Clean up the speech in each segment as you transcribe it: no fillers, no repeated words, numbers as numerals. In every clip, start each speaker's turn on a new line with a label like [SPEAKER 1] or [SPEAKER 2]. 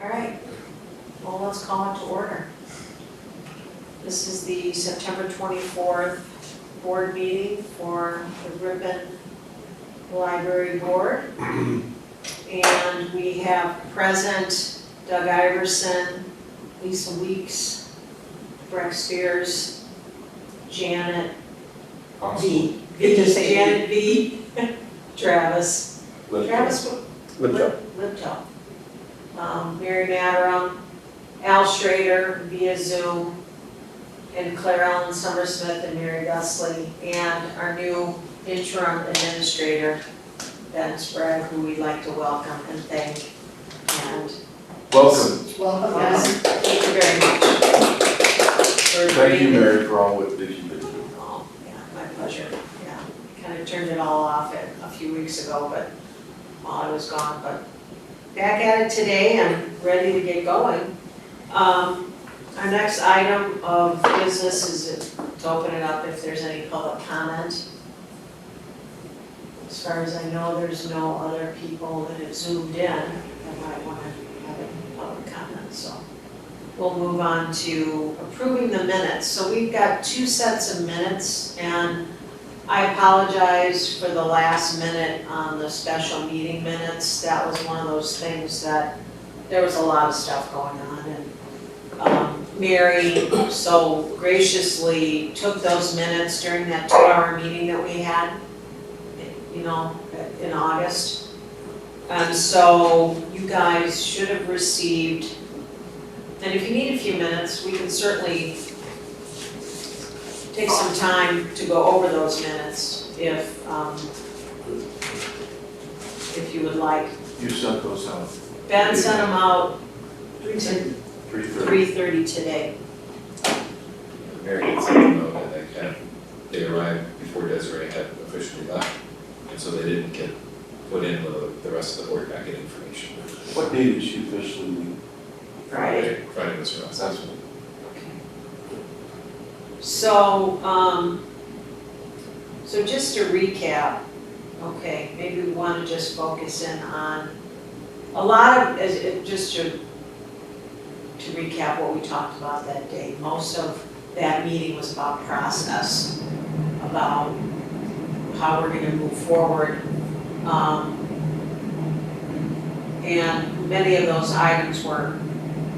[SPEAKER 1] All right, well, let's call it to order. This is the September 24th board meeting for the Ripon Library Board. And we have present Doug Iverson, Lisa Weeks, Breck Spears, Janet V. Janet V. Travis. Travis Lipto. Mary Mataram, Al Schrader via Zoom, and Claire Ellen Summersmith and Mary Gusley, and our new interim administrator, Ben Sprague, who we'd like to welcome and thank. And
[SPEAKER 2] Welcome.
[SPEAKER 3] Welcome.
[SPEAKER 1] yes, thank you very much.
[SPEAKER 2] Thank you, Mary, for all that you've been doing.
[SPEAKER 1] Oh, yeah, my pleasure. Yeah, kind of turned it all off a few weeks ago, but while I was gone, but back at it today and ready to get going. Our next item of business is to open it up if there's any public comment. As far as I know, there's no other people that have zoomed in that might want to have a public comment, so. We'll move on to approving the minutes. So we've got two sets of minutes, and I apologize for the last minute on the special meeting minutes. That was one of those things that there was a lot of stuff going on, and Mary so graciously took those minutes during that 2-hour meeting that we had, you know, in August. And so you guys should have received, and if you need a few minutes, we can certainly take some time to go over those minutes if you would like.
[SPEAKER 2] You sent those out.
[SPEAKER 1] Ben sent them out
[SPEAKER 2] 3:30.
[SPEAKER 1] 3:30 today.
[SPEAKER 4] Mary had sent them out and they arrived before Desiree had officially left. And so they didn't get put in with the rest of the board packet information.
[SPEAKER 2] What day did she officially leave?
[SPEAKER 1] Friday.
[SPEAKER 4] Friday was her last.
[SPEAKER 2] That's what.
[SPEAKER 1] So, so just to recap, okay, maybe we want to just focus in on a lot of, just to recap what we talked about that day. Most of that meeting was about process, about how we're going to move forward. And many of those items were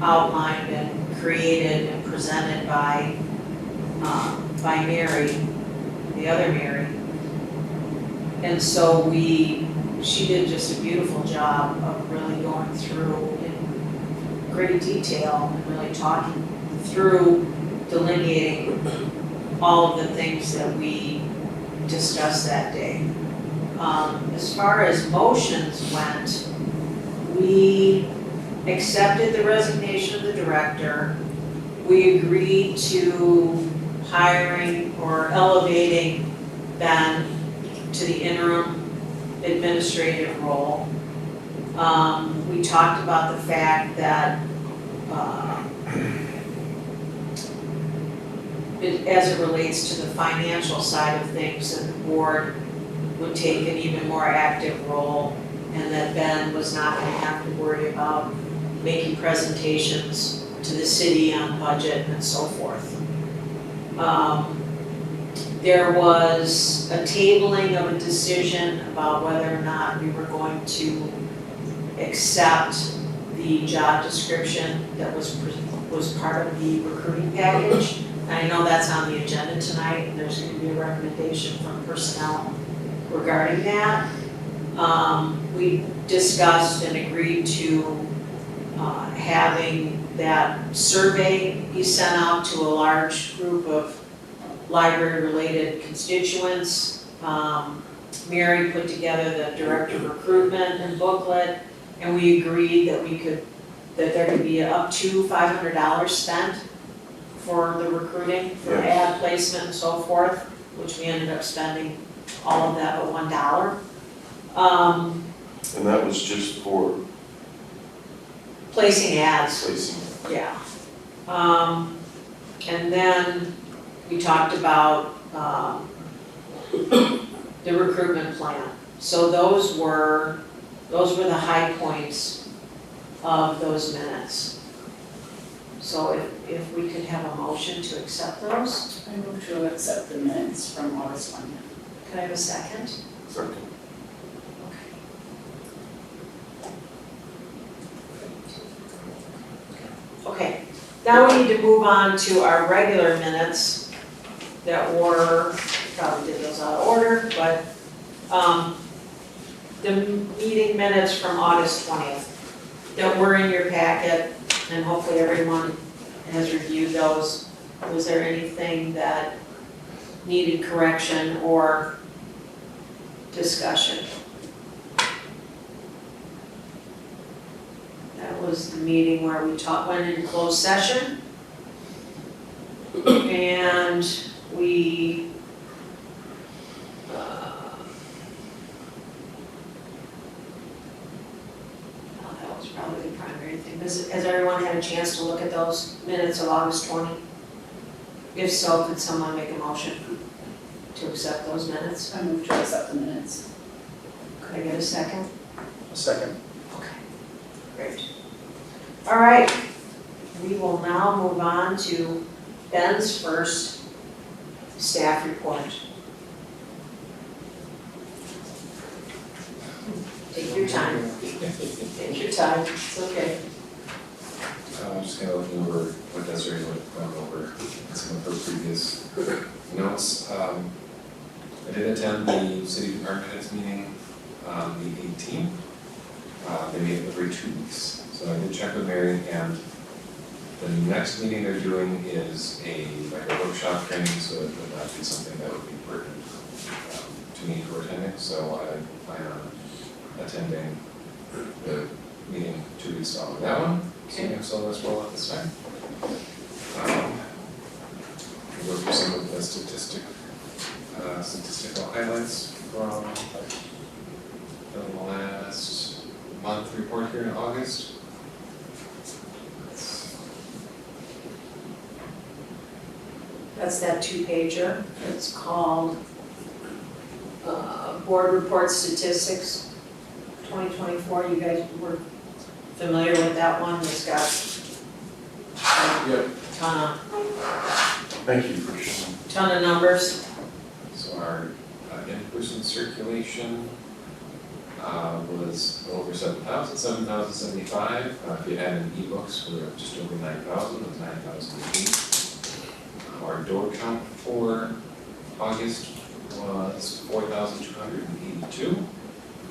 [SPEAKER 1] outlined and created and presented by Mary, the other Mary. And so she did just a beautiful job of really going through in great detail and really talking through, delineating all of the things that we discussed that day. As far as motions went, we accepted the resignation of the director. We agreed to hiring or elevating Ben to the interim administrative role. We talked about the fact that as it relates to the financial side of things, that the board would take an even more active role, and that Ben was not going to have to worry about making presentations to the city on budget and so forth. There was a tabling of a decision about whether or not we were going to accept the job description that was part of the recruiting package. And I know that's on the agenda tonight, and there's going to be a recommendation from personnel regarding that. We discussed and agreed to having that survey be sent out to a large group of library-related constituents. Mary put together the director of recruitment and booklet, and we agreed that there could be up to $500 spent for the recruiting, for ad placement and so forth, which we ended up spending all of that but $1.
[SPEAKER 2] And that was just for
[SPEAKER 1] Placing ads.
[SPEAKER 2] placing.
[SPEAKER 1] Yeah. And then we talked about the recruitment plan. So those were the high points of those minutes. So if we could have a motion to accept those,
[SPEAKER 3] I move to accept the minutes from August 20th.
[SPEAKER 1] could I have a second?
[SPEAKER 2] Second.
[SPEAKER 1] Okay, now we need to move on to our regular minutes that were, probably did those out of order, but, the meeting minutes from August 20th that were in your packet, and hopefully everyone has reviewed those. Was there anything that needed correction or discussion? That was the meeting where we went into closed session. And we, well, that was probably the primary thing. Has everyone had a chance to look at those minutes of August 20? If so, could someone make a motion to accept those minutes?
[SPEAKER 3] I move to accept the minutes.
[SPEAKER 1] Could I get a second?
[SPEAKER 5] A second.
[SPEAKER 1] Okay, great. All right, we will now move on to Ben's first staff report. Take your time. Take your time, it's okay.
[SPEAKER 4] I'm just kind of looking over what Desiree went over in some of her previous notes. I did attend the city department heads meeting on the 18th. They meet every 2 weeks. So I did check with Mary, and the next meeting they're doing is like a workshop training, so it would not be something that would be pertinent to me for attending. So I plan on attending the meeting 2 weeks following that one. So let's roll at this time. We'll go through some of the statistical highlights from the last month report here in August.
[SPEAKER 1] That's that 2-pager. It's called Board Report Statistics 2024. You guys were familiar with that one? It's got
[SPEAKER 2] Yep.
[SPEAKER 1] a
[SPEAKER 2] Thank you for showing.
[SPEAKER 1] ton of numbers.
[SPEAKER 4] So our in-person circulation was over 7,000, 7,075. If you add in ebooks, we're just over 9,000, it was 9,008. Our door count for August was 4,282.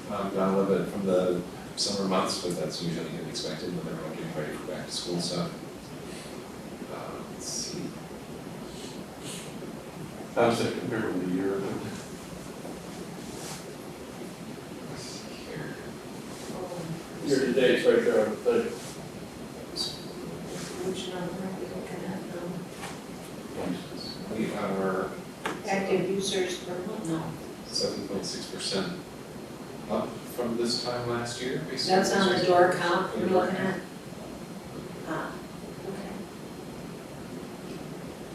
[SPEAKER 4] Down a little bit from the summer months, but that's usually expected when they're getting ready for back to school stuff. Let's see.
[SPEAKER 2] How's that compared with a year ago?
[SPEAKER 4] Let's see here.
[SPEAKER 6] Year to date's right there on the thing.
[SPEAKER 1] Which number are we looking at now?
[SPEAKER 4] We are
[SPEAKER 1] Active users per month? No.
[SPEAKER 4] 7.6% up from this time last year. based on
[SPEAKER 1] That's on the
[SPEAKER 4] this
[SPEAKER 1] door
[SPEAKER 4] report.
[SPEAKER 1] count
[SPEAKER 4] The
[SPEAKER 1] you're
[SPEAKER 4] door
[SPEAKER 1] looking
[SPEAKER 4] count.
[SPEAKER 1] at? Ah, okay.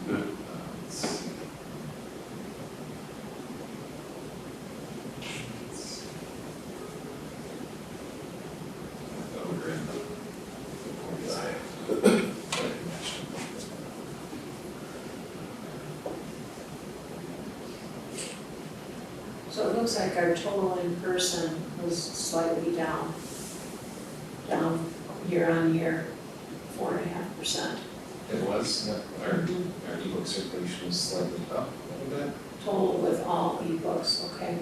[SPEAKER 2] Good.
[SPEAKER 4] Let's see. Over in the report side.
[SPEAKER 1] So it looks like our total in person was slightly down year on year, 4.5%.
[SPEAKER 4] It was, our ebook circulation was slightly up a little bit.
[SPEAKER 1] Total with all ebooks, okay.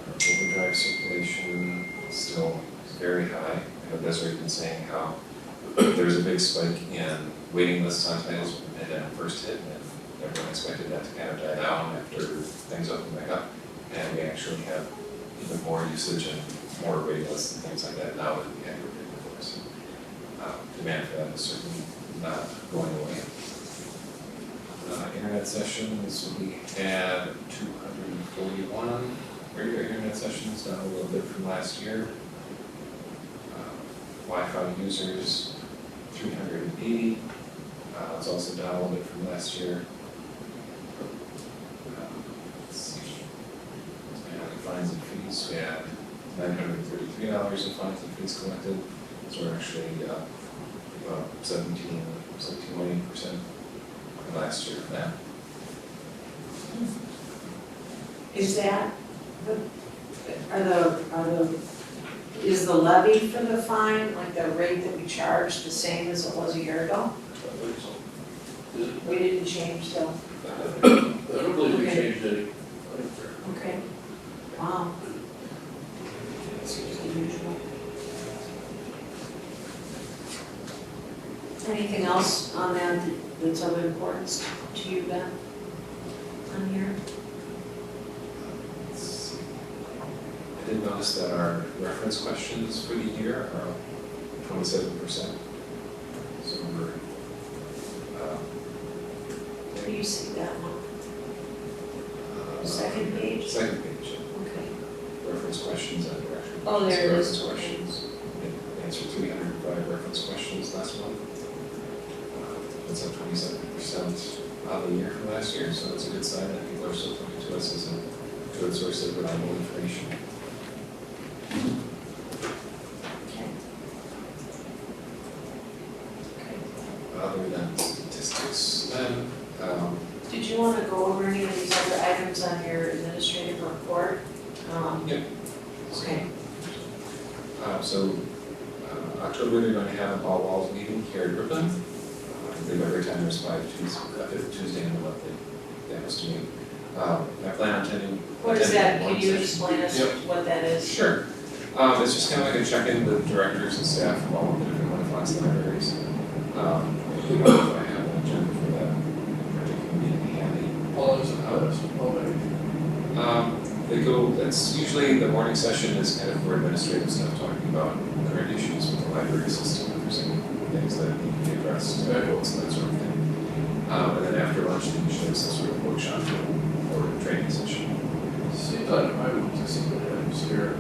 [SPEAKER 4] Our overdrive circulation still very high. I know Desiree's been saying how there's a big spike in waiting lists on titles when the pandemic first hit, and everyone expected that to kind of die down after things open back up. And we actually have even more usage and more waiting lists and things like that now than we had before. So demand for that is certainly not going away. Internet sessions, we had 241 regular internet sessions, down a little bit from last year. Wi-Fi users, 380. It's also down a little bit from last year. Let's see. And fines and fees, we had $933 in fines and fees collected. So we're actually about 17.8% last year for that.
[SPEAKER 1] Is that, is the levy for the fine, like the rate that we charge, the same as it was a year ago?
[SPEAKER 6] I believe so. Is it-
[SPEAKER 1] We didn't change though.
[SPEAKER 6] I don't believe we
[SPEAKER 1] Okay.
[SPEAKER 6] changed any.
[SPEAKER 1] Okay. Wow. Seems unusual. Anything else on that that's of importance to you, Ben? On here?
[SPEAKER 4] Let's see. I did notice that our reference questions for the year are 27%. So we're,
[SPEAKER 1] Where do you see that one? Second page?
[SPEAKER 4] Second page,
[SPEAKER 1] Okay.
[SPEAKER 4] reference questions and direction.
[SPEAKER 1] Oh, there it is.
[SPEAKER 4] Reference questions. We answered 305 reference questions last month. That's up 27% on the year from last year, so it's a good sign that people are still coming to us as a good source of reliable information.
[SPEAKER 1] Okay. Okay.
[SPEAKER 4] Other than statistics, then,
[SPEAKER 1] Did you want to go over any of these other items on your administrative report?
[SPEAKER 4] Yep.
[SPEAKER 1] Okay.
[SPEAKER 4] October, they're going to have a All Walls meeting here at Ripon. I believe every time there's fifth Tuesday in the month, they host a meeting. I plan on attending.
[SPEAKER 1] What is that? Can you
[SPEAKER 4] session.
[SPEAKER 1] explain us
[SPEAKER 4] Yep.
[SPEAKER 1] what that is?
[SPEAKER 4] Sure. It's just kind of like a check-in with directors and staff of all of the different Winnefox libraries. I don't know if I have an agenda for that particular meeting handy.
[SPEAKER 6] Well, it's
[SPEAKER 4] They go, that's usually the morning session is kind of for administrative stuff, talking about current issues with the library system, if there's any things that need to be addressed, votes and that sort of thing. And then after lunch, they usually have some sort of workshop or training session.
[SPEAKER 6] seems like I would just see what happens here.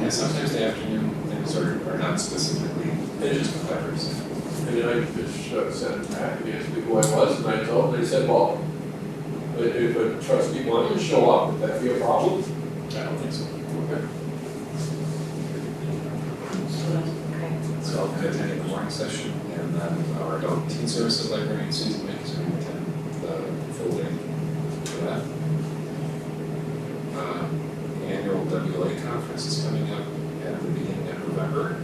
[SPEAKER 4] And sometimes the afternoon things are not specifically just the library stuff.
[SPEAKER 6] And then I just sent it back and asked me who I was, and I told them, they said, well, if a trustee wanted to show up, would that be a problem?
[SPEAKER 4] I don't think so.
[SPEAKER 6] Okay.
[SPEAKER 1] Okay.
[SPEAKER 4] So I'll be attending the morning session, and then our adult teen services librarian, Susan Mick, is going to attend the full day for that. The annual WLA conference is coming up at the beginning of November.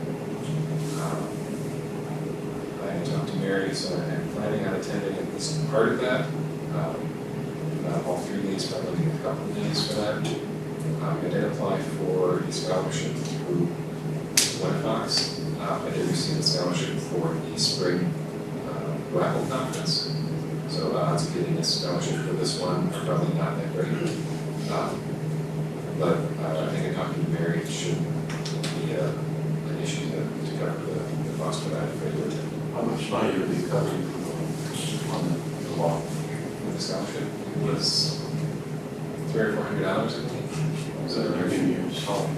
[SPEAKER 4] I talked to Mary, so I'm planning on attending at least part of that. Not all 3 days, probably a couple of days for that. I did apply for a scholarship through Winnefox. I did receive a scholarship for the spring raffle conference. So odds of getting a scholarship for this one are probably not that great. But I think I talked to Mary, it shouldn't be an issue to cover the cost for that if they would.
[SPEAKER 2] How much money would be coming on the law?
[SPEAKER 4] With the scholarship, it was $300 or $400, I think.
[SPEAKER 2] So they're giving you a scholarship.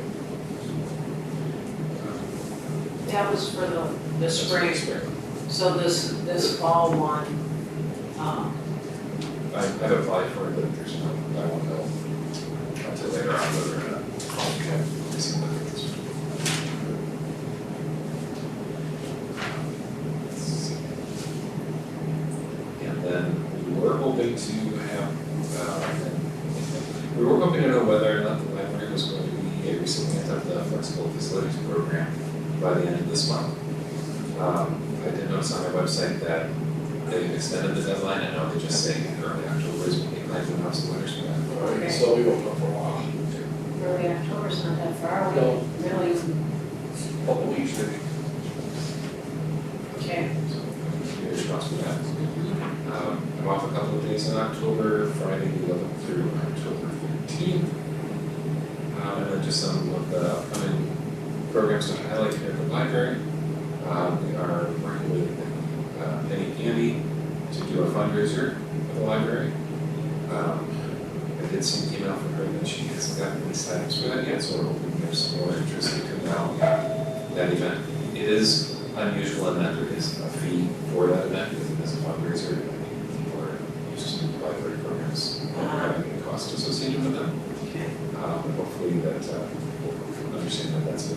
[SPEAKER 1] That was for the spring. So this fall one,
[SPEAKER 4] I've applied for it, but there's no, I won't know until later on whether or not I'll receive the funds. And then we were hoping to have, we were hoping to know whether or not the library was going to be a recipient of the flexible facilities program by the end of this month. I did notice on their website that they've extended the deadline. I know they just say early October is when they plan to announce the winners for that.
[SPEAKER 6] All right, so we won't know for a while.
[SPEAKER 1] early October's not that far away,
[SPEAKER 6] No.
[SPEAKER 1] really.
[SPEAKER 6] Couple weeks maybe.
[SPEAKER 1] Okay.
[SPEAKER 4] So, fingers crossed for that. I'm off a couple of days in October, Friday the 11th through October 15th. And then just some of the upcoming programs to highlight here at the library. We are working with Penny Candy to do a fundraiser for the library. I did see an email from her that she hasn't gotten any status for that yet, so we're hoping there's some more interest in that event. It is unusual in that there is a fee for that event because it is a fundraiser. I think people are used to library programs having a cost associated with them.
[SPEAKER 1] Okay.
[SPEAKER 4] But hopefully that understand that that's a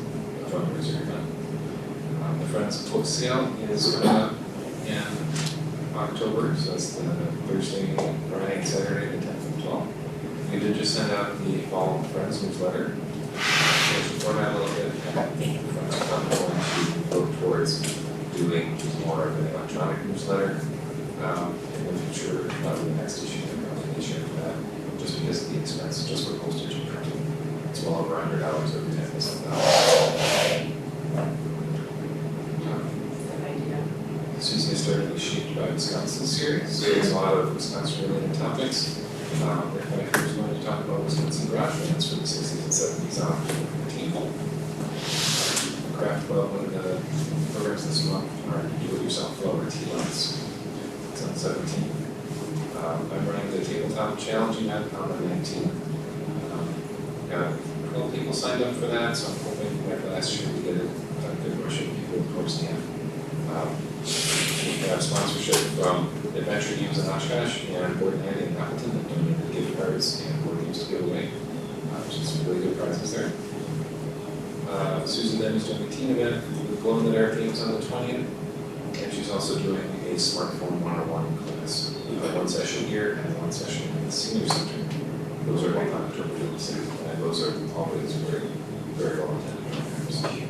[SPEAKER 4] fundraiser event. The Friends Book Sale is coming up in October, so it's the Thursday, Friday, and Saturday, the 10th and 12th. We did just send out the Fall Friends newsletter. Which format a little bit, and I think I'm going to work towards doing more of an electronic newsletter in the future, probably the next issue, probably this year for that, just because of the expense, just for postage and printing. It's well over $100 every time this is done.
[SPEAKER 1] Good idea.
[SPEAKER 4] Susie has started the Shaped by Wisconsin series, so it's a lot of Wisconsin related topics. Rick White is going to talk about Wisconsin garage bands for the 60s and 70s on the team. Craft Club, one of the programs this month, are do-it-yourself flower tea lights. It's on the 17th. I'm running the tabletop challenge event on the 19th. Got 12 people signed up for that, so I'm hoping like last year we did a good rush of people towards the end. We have sponsorship from Adventure Games in Oshkosh and Board Andy in Appleton that donated gift cards and board games to give away. Just really good prizes there. Susan then is doing a teen event with Glow in the Dark games on the 20th, and she's also doing a smartphone 101 class. One session here and one session in the senior center. Those are both on October 26th, and those are always very, very well attended programs.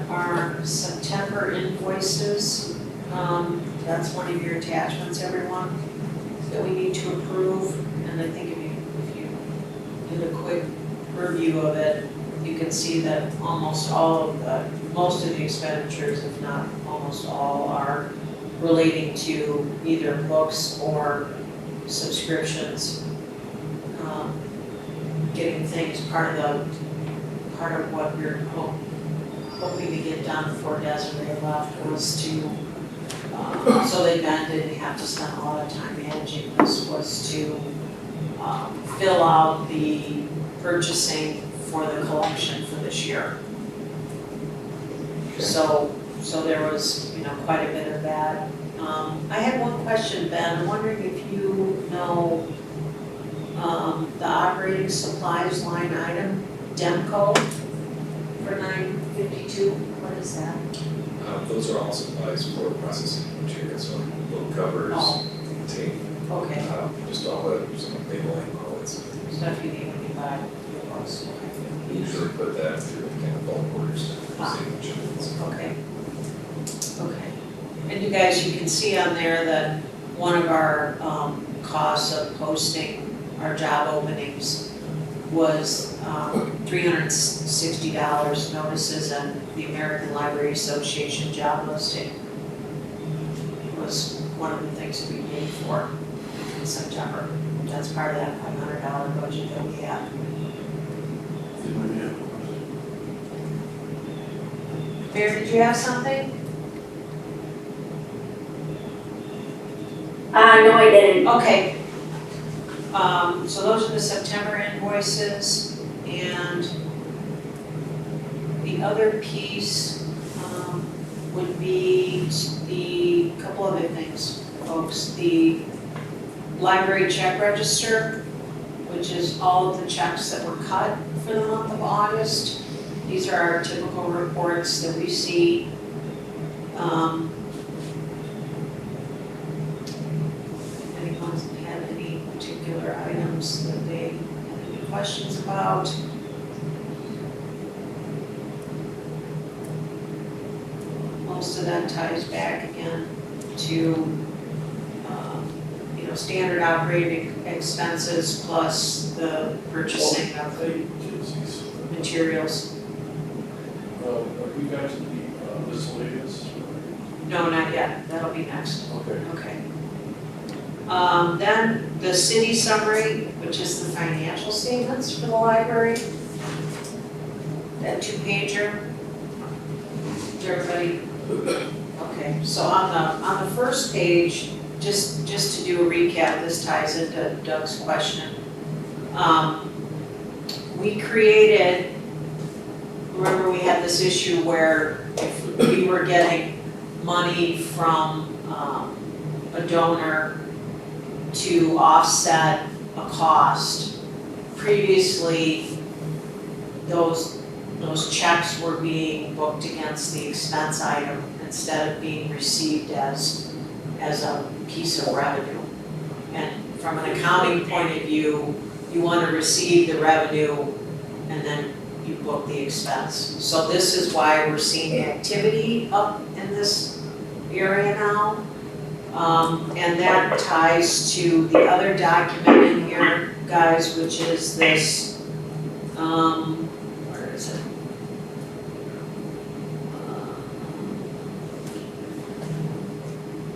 [SPEAKER 1] Our September invoices, that's one of your attachments, everyone, that we need to approve. And I think if you did a quick review of it, you can see that most of the expenditures, if not almost all, are relating to either books or subscriptions. Getting things part of what we're hoping to get done before Desiree left was to, so that Ben didn't have to spend a lot of time managing this, was to fill out the purchasing for the collection for this year.
[SPEAKER 4] Okay.
[SPEAKER 1] So there was, quite a bit of that. I had one question, Ben. I'm wondering if you know the operating supplies line item, Demco, for 952, what is that?
[SPEAKER 4] Those are all supplies for processing materials, so book covers,
[SPEAKER 1] Oh.
[SPEAKER 4] tape,
[SPEAKER 1] Okay,
[SPEAKER 4] just all the some labeling, all that stuff.
[SPEAKER 1] stuff you need when you buy your books,
[SPEAKER 4] We usually put that through kind of bulk orders,
[SPEAKER 1] Ah.
[SPEAKER 4] signature.
[SPEAKER 1] okay. Okay. And you guys, you can see on there that one of our costs of posting our job openings was $360 notices and the American Library Association job listing was one of the things that we paid for in September. That's part of that $500 budget that we have.
[SPEAKER 2] Did we have?
[SPEAKER 1] Bear, did you have something?
[SPEAKER 5] No, I didn't.
[SPEAKER 1] Okay. So those are the September invoices, and the other piece, would be the couple other things, folks. The library check register, which is all of the checks that were cut for the month of August. These are our typical reports that we see. If anyone's had any particular items that they have any questions about. Most of that ties back again to, standard operating expenses plus the purchasing of materials.
[SPEAKER 6] Are you guys the miscellaneous?
[SPEAKER 1] No, not yet, that'll be next.
[SPEAKER 6] Okay.
[SPEAKER 1] Okay. Then the city summary, which is the financial statements for the library. That 2-pager. Is everybody? Okay, so on the first page, just to do a recap, this ties into Doug's question. We created, remember we had this issue where if we were getting money from, a donor to offset a cost. Previously, those checks were being booked against the expense item instead of being received as a piece of revenue. And from an accounting point of view, you wanna receive the revenue and then you book the expense. So this is why we're seeing activity up in this area now. And that ties to the other document in here, guys, which is this, where is it?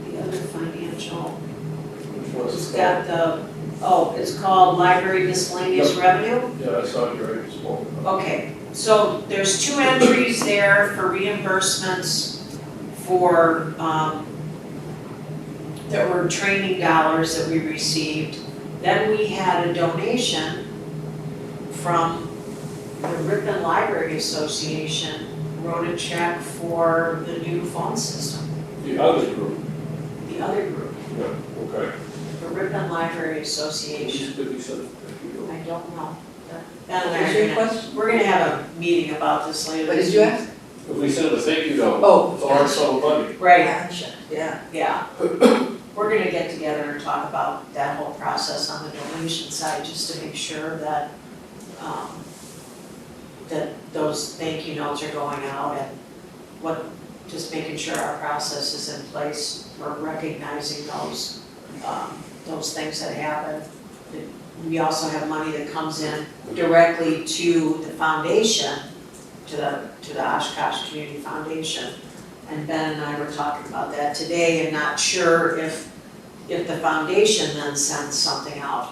[SPEAKER 1] The other financial,
[SPEAKER 6] Which was
[SPEAKER 1] it's got it's called library miscellaneous revenue.
[SPEAKER 6] Yeah, I saw you already spoke about.
[SPEAKER 1] Okay, so there's 2 entries there for reimbursements for, that were training dollars that we received. Then we had a donation from the Ripon Library Association, wrote a check for the new phone system,
[SPEAKER 6] The other group,
[SPEAKER 1] the other group,
[SPEAKER 6] yeah, okay.
[SPEAKER 1] the Ripon Library
[SPEAKER 6] Which
[SPEAKER 1] Association.
[SPEAKER 6] could be said,
[SPEAKER 1] I don't know. That and I
[SPEAKER 3] What was
[SPEAKER 1] are
[SPEAKER 3] your
[SPEAKER 1] gonna-
[SPEAKER 3] question?
[SPEAKER 1] We're gonna have a meeting about this later.
[SPEAKER 3] What
[SPEAKER 1] this
[SPEAKER 3] did you
[SPEAKER 1] week.
[SPEAKER 3] ask?
[SPEAKER 6] if we send a thank you note,
[SPEAKER 3] Oh.
[SPEAKER 6] it's our sum of money.
[SPEAKER 1] Right,
[SPEAKER 3] Gotcha, yeah.
[SPEAKER 1] yeah. We're gonna get together and talk about that whole process on the donation side, just to make sure that, that those thank you notes are going out and just making sure our process is in place for recognizing those things that happen. We also have money that comes in directly to the foundation, to the Oshkosh Community Foundation. And Ben and I were talking about that today and not sure if the foundation then sends something out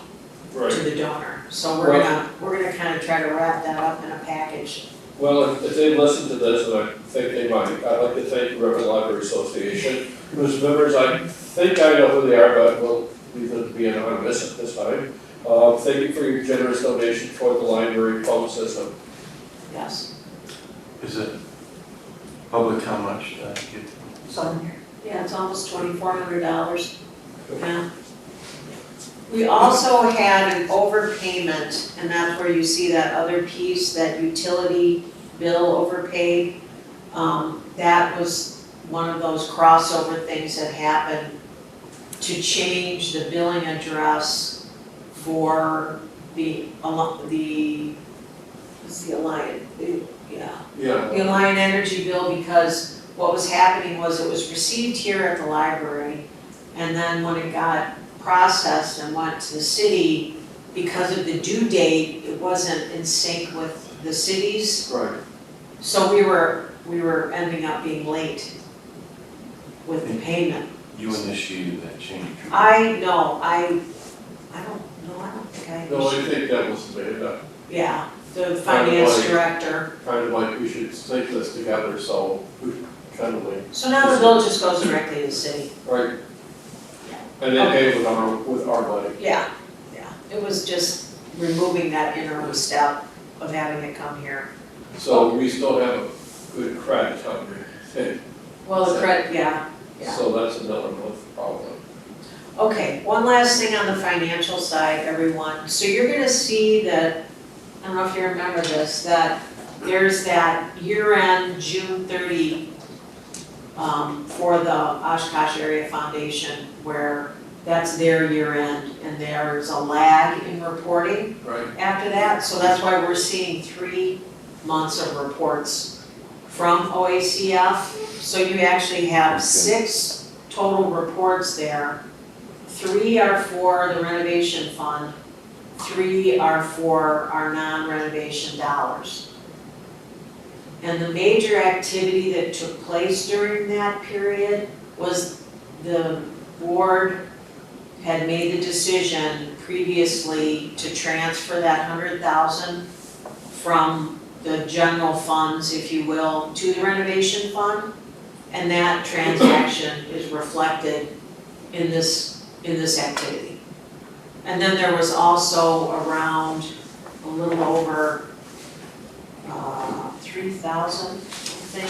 [SPEAKER 1] to the donor. So we're gonna kind of try to wrap that up in a package.
[SPEAKER 6] Well, if they listen to this, and I think they might, I'd like to thank the Ripon Library Association, whose members, I think I know who they are, but we'll leave them to be anonymous at this time. Thank you for your generous donation toward the library phone system.
[SPEAKER 1] Yes.
[SPEAKER 2] Is it public how much you
[SPEAKER 1] So, yeah, it's almost $2,400. Yeah. We also had an overpayment, and that's where you see that other piece, that utility bill overpaid. That was one of those crossover things that happened to change the billing address for the Alliant,
[SPEAKER 6] Yeah.
[SPEAKER 1] the Alliant Energy bill, because what was happening was it was received here at the library, and then when it got processed and went to the city, because of the due date, it wasn't in sync with the cities.
[SPEAKER 6] Right.
[SPEAKER 1] So we were ending up being late with the payment.
[SPEAKER 2] You initiated that change.
[SPEAKER 1] I don't think I.
[SPEAKER 6] No, I think that was the,
[SPEAKER 1] Yeah, the finance
[SPEAKER 6] like-
[SPEAKER 1] director.
[SPEAKER 6] kind of like we should think this together, so we kind of like,
[SPEAKER 1] So now the bill just goes directly to the city.
[SPEAKER 6] right? And then pay with our money.
[SPEAKER 1] Yeah, it was just removing that interim step of having it come here.
[SPEAKER 6] So we still have a good credit on there.
[SPEAKER 1] Well, the credit, yeah.
[SPEAKER 6] So that's another month problem.
[SPEAKER 1] Okay, one last thing on the financial side, everyone. So you're gonna see that, I don't know if you remember this, that there's that year-end June 30 for the Oshkosh Area Foundation, where that's their year-end, and there's a lag in reporting
[SPEAKER 6] Right.
[SPEAKER 1] after that. So that's why we're seeing 3 months of reports from OACF. So you actually have 6 total reports there. 3 are for the renovation fund, 3 are for our non-renovation dollars. And the major activity that took place during that period was the board had made the decision previously to transfer that 100,000 from the general funds, if you will, to the renovation fund. And that transaction is reflected in this activity. And then there was also around a little over 3,000 think,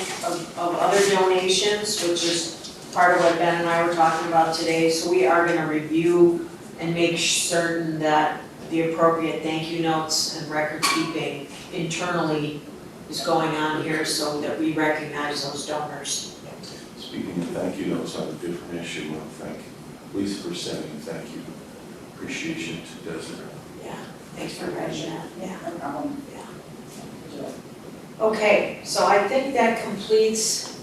[SPEAKER 1] of other donations, which is part of what Ben and I were talking about today. So we are gonna review and make certain that the appropriate thank you notes and record keeping internally is going on here so that we recognize those donors.
[SPEAKER 2] Speaking of thank you notes on a different issue, I want to thank Lisa for sending thank you appreciation to Desiree.
[SPEAKER 1] Yeah, thanks for writing that, yeah.
[SPEAKER 3] No problem.
[SPEAKER 1] Yeah.
[SPEAKER 3] Do it.
[SPEAKER 1] Okay, so I think that completes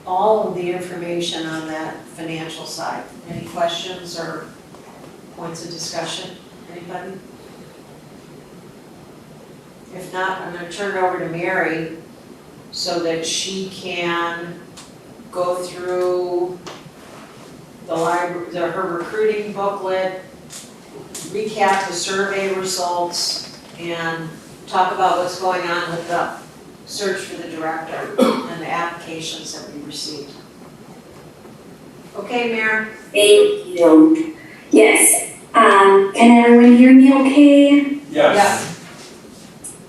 [SPEAKER 1] all of the information on that financial side. Any questions or points of discussion? Anybody? If not, I'm gonna turn it over to Mary so that she can go through the library, her recruiting booklet, recap the survey results, and talk about what's going on with the search for the director and the applications that we received. Okay, Mayor?
[SPEAKER 5] Thank you. Yes, can everyone hear me okay?
[SPEAKER 6] Yes.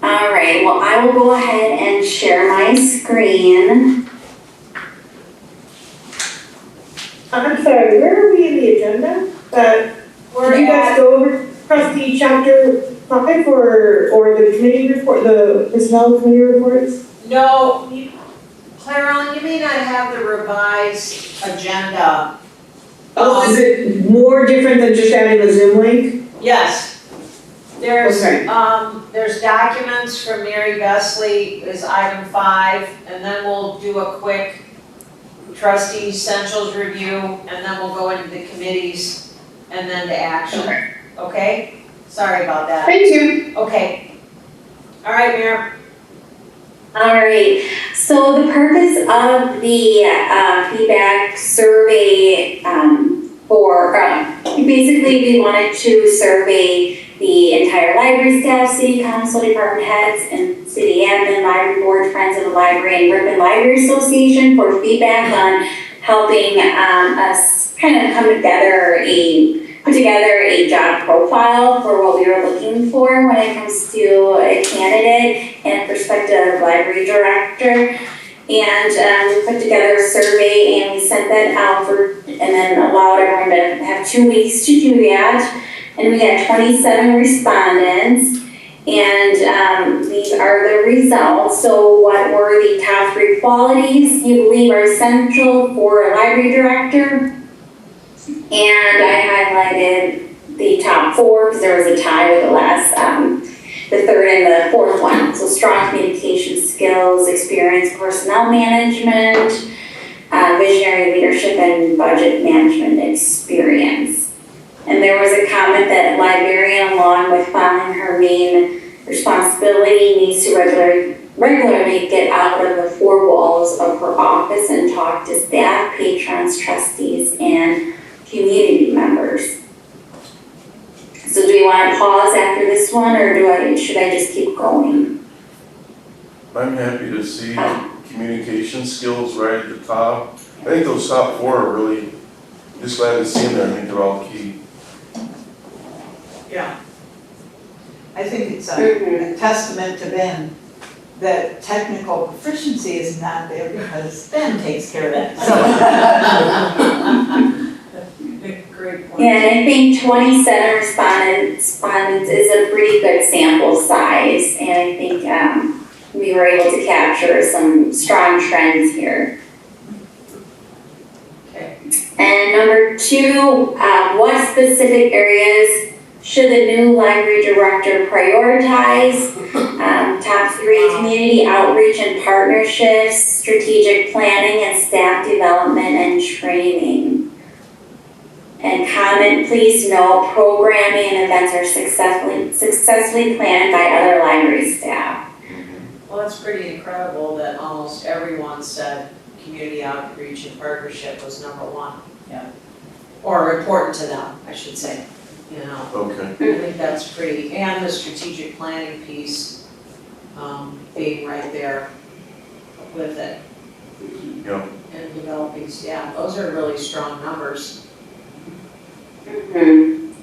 [SPEAKER 5] All right, well, I will go ahead and share my screen.
[SPEAKER 7] I'm sorry, where are we in the agenda? Did you guys go over trustee chapter 5 or the committee report, the personnel committee reports?
[SPEAKER 1] No, Claire Ellen, you may not have the revised agenda.
[SPEAKER 7] Oh, is it more different than just adding a Zoom link?
[SPEAKER 1] Yes. There's,
[SPEAKER 7] Okay.
[SPEAKER 1] there's documents from Mary Besley is item 5, and then we'll do a quick trustee essentials review, and then we'll go into the committees and then to action. Okay? Sorry about that.
[SPEAKER 7] Thank you.
[SPEAKER 1] Okay. All right, Mayor.
[SPEAKER 5] All right, so the purpose of the feedback survey basically we wanted to survey the entire library staff, city council, department heads, and city admin, library board, friends of the library, and Ripon Library Association for feedback on helping us kind of put together a job profile for what we were looking for when it comes to a candidate and prospective library director. And we put together a survey and we sent that out and then allowed everyone to have 2 weeks to do that. And we had 27 respondents, and these are the results. So what were the top 3 qualities you believe are essential for a library director? And I highlighted the top 4 because there was a tie with the third and the 4th one. So strong communication skills, experience, personnel management, visionary leadership, and budget management experience. And there was a comment that librarian, along with following her main responsibility, needs to regularly get out of the 4 walls of her office and talk to staff, patrons, trustees, and community members. So do we want to pause after this one, or should I just keep going?
[SPEAKER 2] I'm happy to see communication skills right at the top. I think those top 4 are really, just glad to see them there. I think they're all key.
[SPEAKER 8] Yeah. I think it's a testament to Ben that technical proficiency is not there because Ben takes care of that.
[SPEAKER 1] Great point.
[SPEAKER 5] Yeah, and I think 27 respondents is a pretty good sample size, and I think we were able to capture some strong trends here.
[SPEAKER 1] Okay.
[SPEAKER 5] And number 2, what specific areas should the new library director prioritize? Top 3, community outreach and partnerships, strategic planning and staff development and training. And comment, please note, programming and events are successfully planned by other library staff.
[SPEAKER 1] Well, that's pretty incredible that almost everyone said community outreach and partnership was number 1.
[SPEAKER 3] Yeah.
[SPEAKER 1] Or important to them, I should say, you know.
[SPEAKER 2] Okay.
[SPEAKER 1] I think that's pretty, and the strategic planning piece, being right there with it
[SPEAKER 2] Yeah.
[SPEAKER 1] and developing, yeah, those are really strong numbers.
[SPEAKER 5] And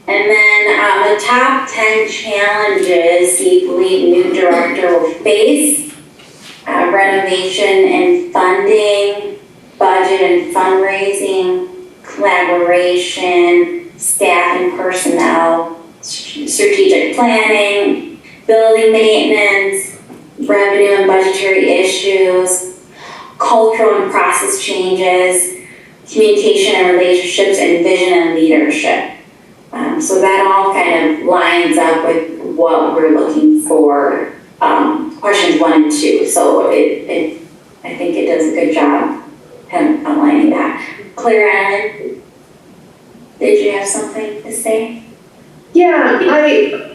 [SPEAKER 5] then the top 10 challenges you believe new director will face. renovation and funding, budget and fundraising, collaboration, staff and personnel, strategic planning, building maintenance, revenue and budgetary issues, cultural and process changes, communication and relationships, and vision and leadership. So that all kind of lines up with what we're looking for, questions 1 and 2. So I think it does a good job kind of outlining that. Claire Allen, did you have something to say?
[SPEAKER 7] Yeah,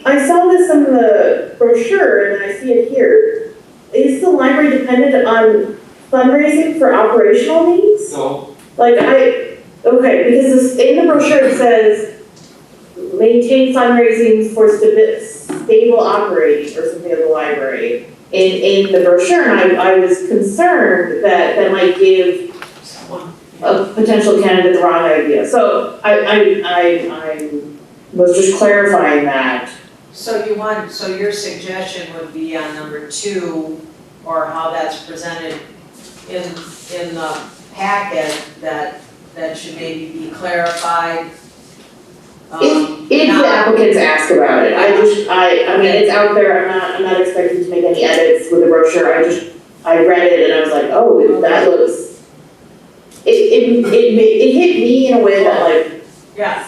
[SPEAKER 7] I saw this in the brochure and I see it here. Is the library dependent on fundraising for operational needs?
[SPEAKER 6] No,
[SPEAKER 7] Okay, because in the brochure it says, maintain fundraising for stable operating or something of the library in the brochure, and I was concerned that might give a potential candidate the wrong idea. So I was just clarifying that.
[SPEAKER 1] So your suggestion would be on number 2, or how that's presented in the packet, that should maybe be clarified.
[SPEAKER 7] If the applicants ask about it, I mean, it's out there, I'm not expecting to make any edits with the brochure, I read it and I was like, oh, that looks, it hit me in a way that like,
[SPEAKER 1] Yeah.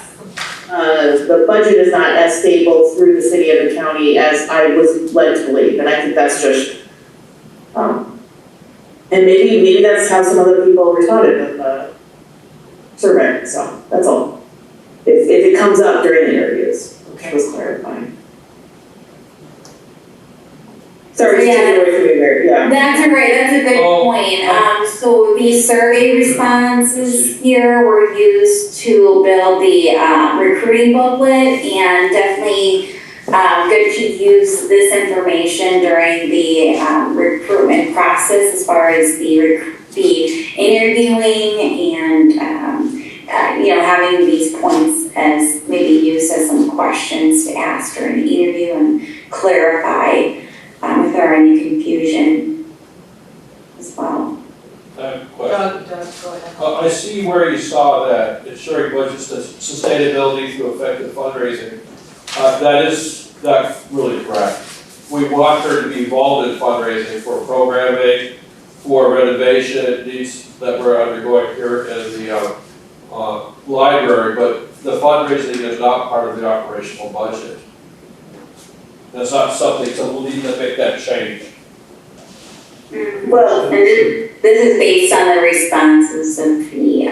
[SPEAKER 7] the budget is not as stable through the city of the county as I was led to believe, and I think that's just, and maybe that's how some other people responded in the survey, so that's all. If it comes up during the interviews, which was clarifying. Sorry to take it away from you there, yeah.
[SPEAKER 5] That's a good point. So the survey responses here were used to build the recruiting booklet, and definitely good to use this information during the recruitment process as far as the interviewing and having these points as maybe used as some questions to ask during the interview and clarify if there are any confusion as well.
[SPEAKER 6] I have a question.
[SPEAKER 1] Doug, go ahead.
[SPEAKER 6] I see where you saw that ensuring budget sustainability through effective fundraising. That's really correct. We want her to be involved in fundraising for programming, for renovation needs that we're undergoing here in the library, but the fundraising is not part of the operational budget. That's not something, so we'll need to make that change.
[SPEAKER 5] Well, and this is based on the responses of the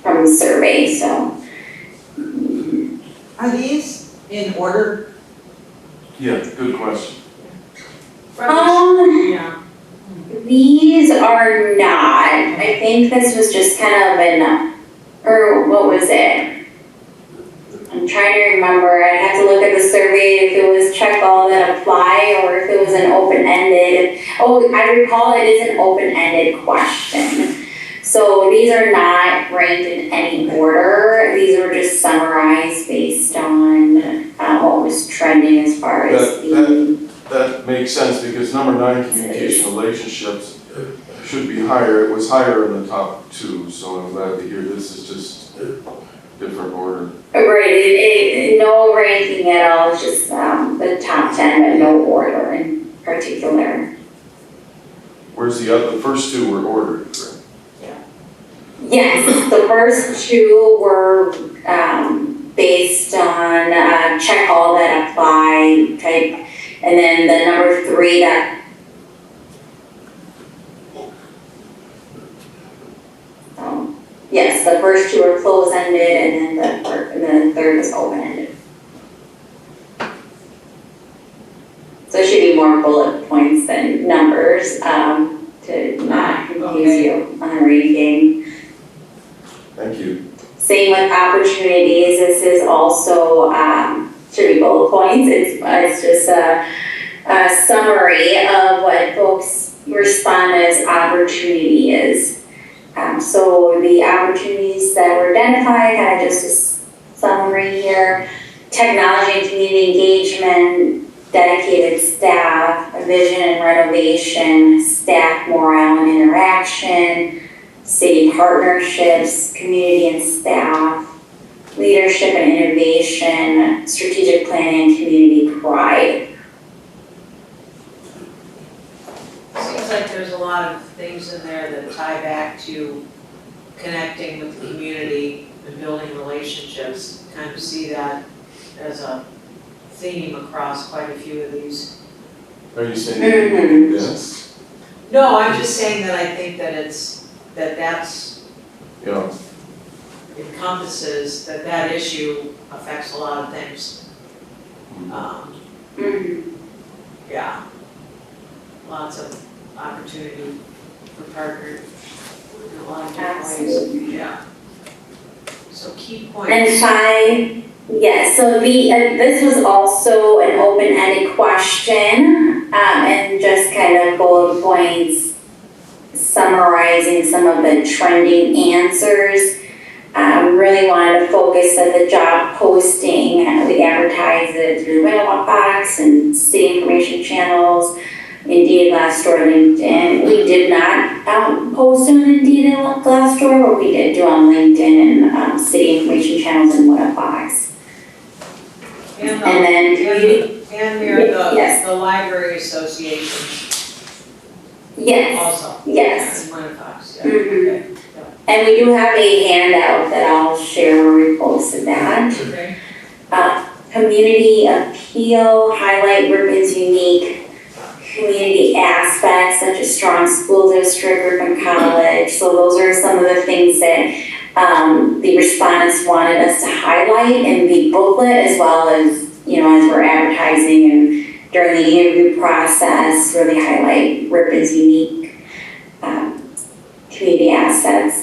[SPEAKER 5] from the survey, so.
[SPEAKER 8] Are these in order?
[SPEAKER 2] Yeah, good question.
[SPEAKER 1] Yeah.
[SPEAKER 5] These are not. I think this was just kind of or what was it? I'm trying to remember. I have to look at the survey if it was check all that apply or if it was an open-ended. Oh, I recall it is an open-ended question. So these are not ranked in any order. These were just summarized based on what was trending as far as
[SPEAKER 2] That makes sense, because number 9, communication relationships, should be higher. It was higher in the top 2, so I'm glad to hear this is just different order.
[SPEAKER 5] Right, no ranking at all, it's just the top 10, but no order in particular.
[SPEAKER 2] Whereas the first 2 were ordered, correct?
[SPEAKER 5] Yes, the first 2 were based on check all that apply type, and then the number 3 that yes, the first 2 are close-ended, and then the third is open-ended. So it should be more bullet points than numbers to not confuse you on the ranking.
[SPEAKER 2] Thank you.
[SPEAKER 5] Same with opportunities. This is also should be bullet points. It's just a summary of what folks respond as opportunity is. So the opportunities that were identified, kind of just a summary here. Technology and community engagement, dedicated staff, vision and renovation, staff morale and interaction, city partnerships, community and staff, leadership and innovation, strategic planning, and community pride.
[SPEAKER 1] Seems like there's a lot of things in there that tie back to connecting with the community and building relationships. Kind of see that as a theme across quite a few of these.
[SPEAKER 2] Are you saying yes?
[SPEAKER 1] No, I'm just saying that I think that that's
[SPEAKER 2] Yeah,
[SPEAKER 1] encompasses, that issue affects a lot of things. Yeah. Lots of opportunity for partners in a lot of different ways.
[SPEAKER 5] Absolutely.
[SPEAKER 1] Yeah. So key points.
[SPEAKER 5] And 5, yes, so this was also an open-ended question, and just kind of bullet points summarizing some of the trending answers. We really wanted to focus on the job posting. We advertised it through the mailbox box and city information channels, Indeed, Glassdoor, LinkedIn. We did not post on Indeed and Glassdoor, but we did do on LinkedIn and city information channels and Mailbox.
[SPEAKER 1] And
[SPEAKER 5] then
[SPEAKER 1] we're the Library Association
[SPEAKER 5] Yes,
[SPEAKER 1] also.
[SPEAKER 5] yes.
[SPEAKER 1] And Winnifox, yeah.
[SPEAKER 5] Mhm.
[SPEAKER 1] Okay.
[SPEAKER 5] And we do have a handout that I'll share where we posted that.
[SPEAKER 1] Okay.
[SPEAKER 5] Community appeal, highlight Ripon's unique community aspects such as strong school district, Ripon College. So those are some of the things that the respondents wanted us to highlight in the booklet, as well as, as we're advertising and during the interview process, really highlight Ripon's unique community aspects.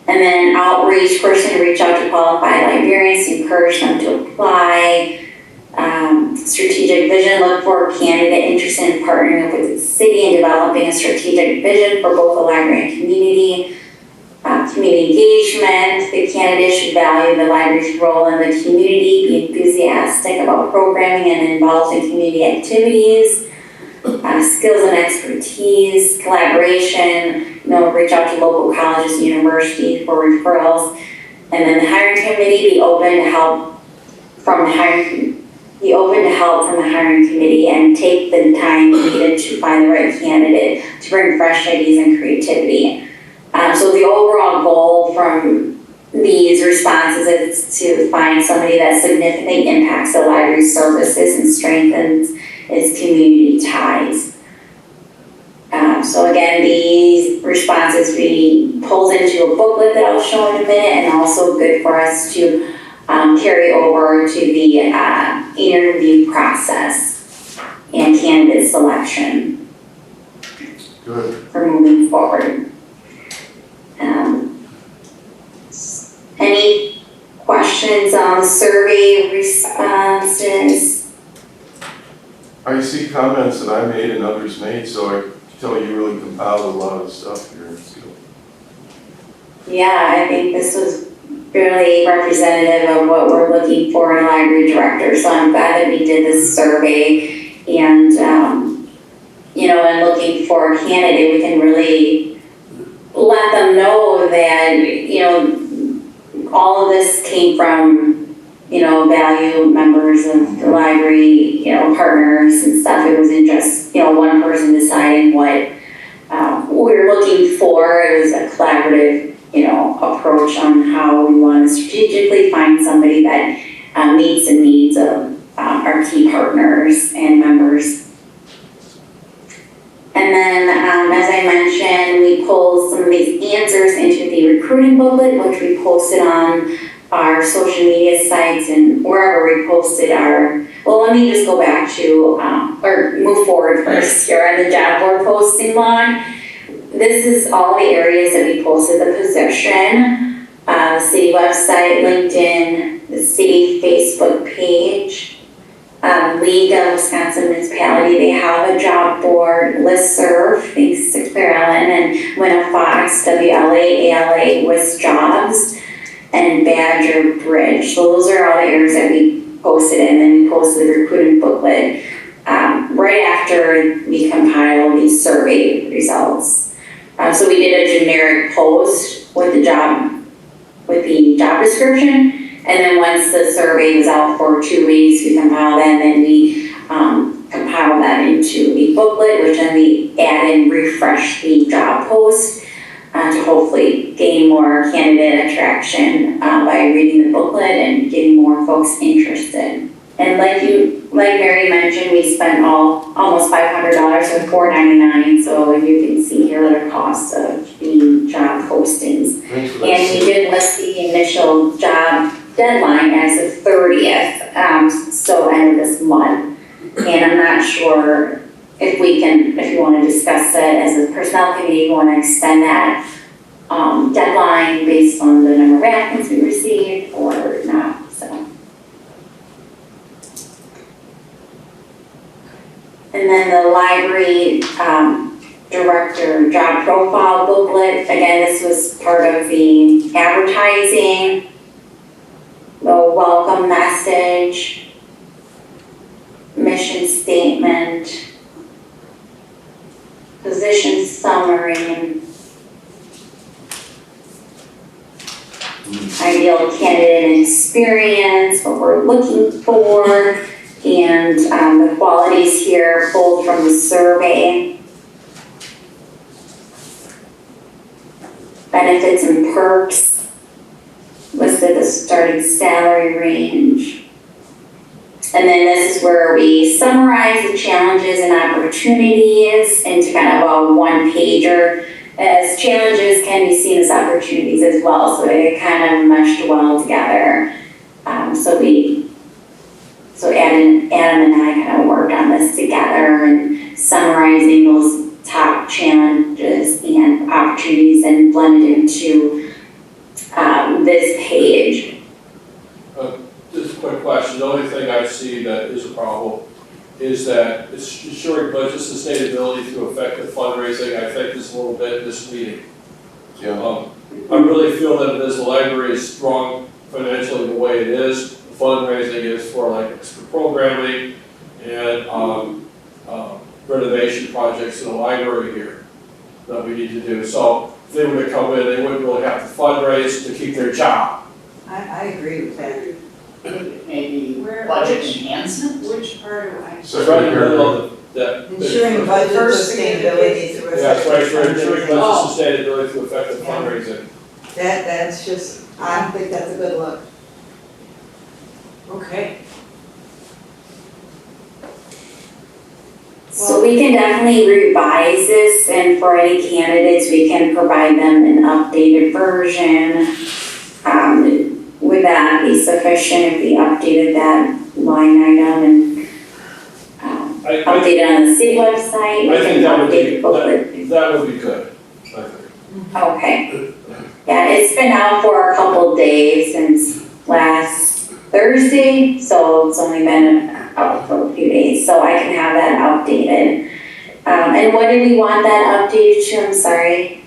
[SPEAKER 5] And then outreach, personally reach out to qualified librarians to encourage them to apply. Strategic vision, look for a candidate interested in partnering with the city and developing a strategic vision for both the library and community. Community engagement, the candidate should value the library's role in the community, be enthusiastic about programming and involved in community activities. Skills and expertise, collaboration, reach out to local colleges and universities for referrals. And then the hiring committee, be open to help from the hiring committee and take the time needed to find the right candidate to bring fresh ideas and creativity. So the overall goal from these responses is to find somebody that significantly impacts the library's services and strengthens its community ties. So again, these responses we pulled into a booklet that I'll show in a minute, and also good for us to carry over to the interview process and candidate selection.
[SPEAKER 2] good.
[SPEAKER 5] For moving forward. Any questions on the survey responses?
[SPEAKER 2] I see comments that I made and others made, so I can tell you really compiled a lot of stuff here.
[SPEAKER 5] Yeah, I think this was really representative of what we're looking for in a library director, so I'm glad that we did this survey. And, in looking for a candidate, we can really let them know that, all of this came from, value members of the library, partners and stuff. It wasn't just, one person deciding what we're looking for. It was a collaborative, approach on how we want to strategically find somebody that meets the needs of our key partners and members. And then, as I mentioned, we pulled some of these answers into the recruiting booklet, which we posted on our social media sites and wherever we posted let me just go back to, or move forward first here on the job board posting log. This is all the areas that we posted the position, the city website, LinkedIn, the city Facebook page, League of Wisconsin Municipality. They have a job board listserv, thanks to Carolyn, and Winnifox, WLA, ALA, WIS Jobs, and Badger Bridge. So those are all the areas that we posted it, and then we posted the recruiting booklet right after we compiled these survey results. So we did a generic post with the job description, and then once the survey was out for 2 weeks, we compiled that, and then we compiled that into a booklet, which then we add and refresh the job post to hopefully gain more candidate attraction by reading the booklet and getting more folks interested. And like Mary mentioned, we spent almost $500 with $4.99. So you can see here the cost of the job postings.
[SPEAKER 2] Thanks for that.
[SPEAKER 5] And we did list the initial job deadline as the 30th, so end of this month. And I'm not sure if you want to discuss it as a personnel committee, you want to extend that deadline based on the number of applicants we received or not, so. And then the library director job profile booklet, again, this was part of the advertising, the welcome message, mission statement, position summary, ideal candidate experience, what we're looking for, and the qualities here pulled from the survey. Benefits and perks, listed the starting salary range. And then this is where we summarize the challenges and opportunities into kind of a one-pager, as challenges can be seen as opportunities as well, so they kind of meshed well together. So Adam and I kind of worked on this together and summarizing those top challenges and opportunities and blended into this page.
[SPEAKER 6] Just a quick question, the only thing I see that is a problem is that it's ensuring budget sustainability through effective fundraising. I think this a little bit in this meeting.
[SPEAKER 2] Yeah.
[SPEAKER 6] I really feel that as the library is strong financially the way it is, fundraising is for like extra programming and renovation projects in the library here that we need to do. So if they were to come in, they wouldn't really have to fundraise to keep their job.
[SPEAKER 8] I agree with that.
[SPEAKER 3] Maybe
[SPEAKER 1] Where-
[SPEAKER 3] budget
[SPEAKER 1] which-
[SPEAKER 3] enhancement?
[SPEAKER 1] Which part of I?
[SPEAKER 6] It's right in the middle of that.
[SPEAKER 8] Ensuring budget sustainability through
[SPEAKER 6] Yeah, it's right,
[SPEAKER 8] effective
[SPEAKER 6] for ensuring
[SPEAKER 8] fundraising.
[SPEAKER 6] budget
[SPEAKER 1] Oh.
[SPEAKER 6] sustainability through effective
[SPEAKER 8] Yeah.
[SPEAKER 6] fundraising.
[SPEAKER 8] That's just, I don't think that's a good look.
[SPEAKER 1] Okay.
[SPEAKER 5] So we can definitely revise this, and for any candidates, we can provide them an updated version. Would that be sufficient if we updated that line item and
[SPEAKER 6] I
[SPEAKER 5] updated on the city website?
[SPEAKER 6] I think that would
[SPEAKER 5] Update the
[SPEAKER 6] be,
[SPEAKER 5] booklet?
[SPEAKER 6] that would be good, I think.
[SPEAKER 5] Okay. Yeah, it's been out for a couple days since last Thursday, so it's only been out for a few days, so I can have that updated. And what do we want that updated to? I'm sorry.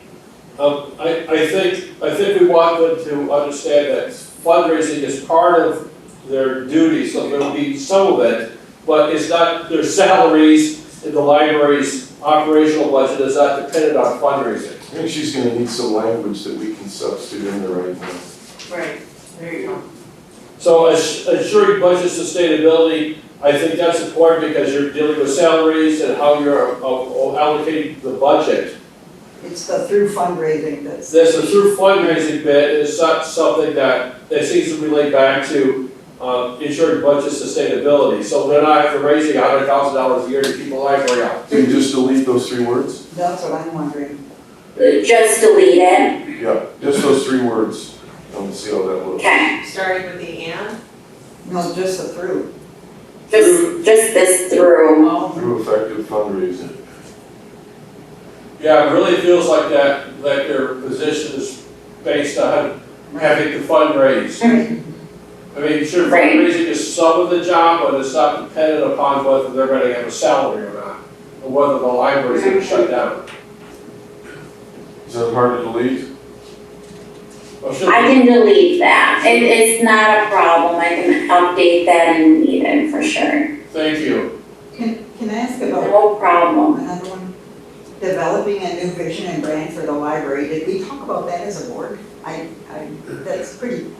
[SPEAKER 6] I think we want them to understand that fundraising is part of their duties, so there will be some of it, but it's not, their salaries in the library's operational budget is not dependent on fundraising.
[SPEAKER 2] I think she's gonna need some language that we can substitute in there right now.
[SPEAKER 1] Right, there you go.
[SPEAKER 6] So ensuring budget sustainability, I think that's important because you're dealing with salaries and how you're allocating the budget.
[SPEAKER 8] It's the through fundraising that's.
[SPEAKER 6] This, the through fundraising bit is not something that seems to relate back to ensuring budget sustainability. So they're not raising $100,000 a year to keep the library out.
[SPEAKER 2] Can you just delete those 3 words?
[SPEAKER 8] That's what I'm wondering.
[SPEAKER 5] Just delete it.
[SPEAKER 2] Yeah, just those 3 words, and we'll see how that looks.
[SPEAKER 5] Okay.
[SPEAKER 1] Starting with the and?
[SPEAKER 8] No, just the through.
[SPEAKER 5] Just this through.
[SPEAKER 1] Oh.
[SPEAKER 2] Through effective fundraising.
[SPEAKER 6] Yeah, it really feels like that, like their position is based on having to fundraise. I mean, sure,
[SPEAKER 5] Right.
[SPEAKER 6] fundraising is some of the job, but it's not dependent upon whether they're gonna have a salary or not, or whether the library's gonna shut down.
[SPEAKER 2] Is that hard to delete?
[SPEAKER 6] Or should
[SPEAKER 5] I
[SPEAKER 6] we?
[SPEAKER 5] can delete that. It's not a problem. I can update that and delete it for sure.
[SPEAKER 6] Thank you.
[SPEAKER 8] Can I ask about
[SPEAKER 5] No problem.
[SPEAKER 8] another one? Developing a new vision and brand for the library, did we talk about that as a board? That's pretty.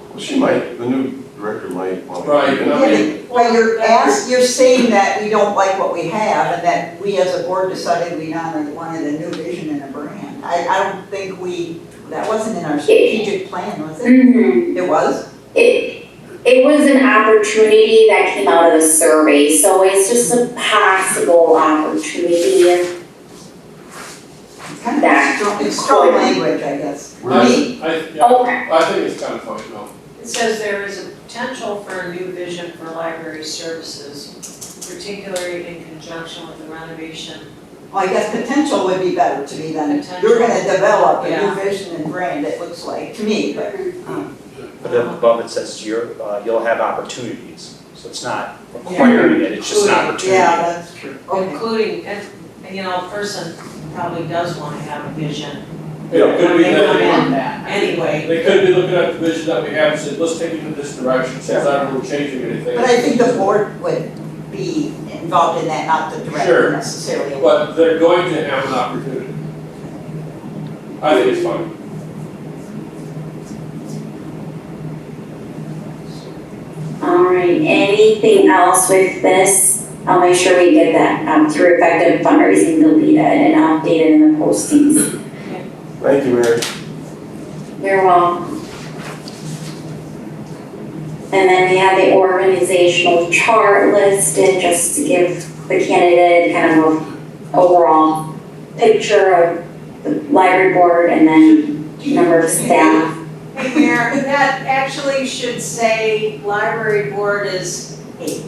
[SPEAKER 2] Well, she might, the new director might want to.
[SPEAKER 6] Right, and I mean,
[SPEAKER 8] Well, you're saying that we don't like what we have and that we as a board decided we wanted a new vision and a brand. I don't think that wasn't in our strategic plan, was it?
[SPEAKER 5] Mm-hmm.
[SPEAKER 8] It was?
[SPEAKER 5] It was an opportunity that came out of the survey, so it's just a possible opportunity.
[SPEAKER 8] Kind
[SPEAKER 5] That-
[SPEAKER 8] of strong language, I guess, for me.
[SPEAKER 6] yeah,
[SPEAKER 5] Okay.
[SPEAKER 6] I think it's kind of fine, no.
[SPEAKER 1] It says there is a potential for a new vision for library services, particularly in conjunction with the renovation.
[SPEAKER 8] Well, I guess potential would be better to me than,
[SPEAKER 1] Potential.
[SPEAKER 8] you're gonna develop a
[SPEAKER 1] Yeah.
[SPEAKER 8] new vision and brand, it looks like, to me, but,
[SPEAKER 9] But then above it says you'll have opportunities, so it's not requiring it, it's just an opportunity.
[SPEAKER 8] yeah, that's true, okay.
[SPEAKER 1] Including, and you know, a person probably does want to have a vision.
[SPEAKER 6] Yeah, it could be
[SPEAKER 1] They come in
[SPEAKER 6] that,
[SPEAKER 1] anyway.
[SPEAKER 6] they could be looking at the vision that we have and say, let's take it in this direction, since I don't know changing anything.
[SPEAKER 8] But I think the board would be involved in that, not the
[SPEAKER 6] Sure.
[SPEAKER 8] director necessarily.
[SPEAKER 6] But they're going to have an opportunity. I think it's fine.
[SPEAKER 5] All right, anything else with this? I'll make sure we get that through effective fundraising deleted and updated in the postings.
[SPEAKER 2] Thank you, Mary.
[SPEAKER 5] You're welcome. And then we have the organizational chart listed, just to give the candidate kind of an overall picture of the library board and then number of staff.
[SPEAKER 1] Hey, Mayor, that actually should say library board is 8.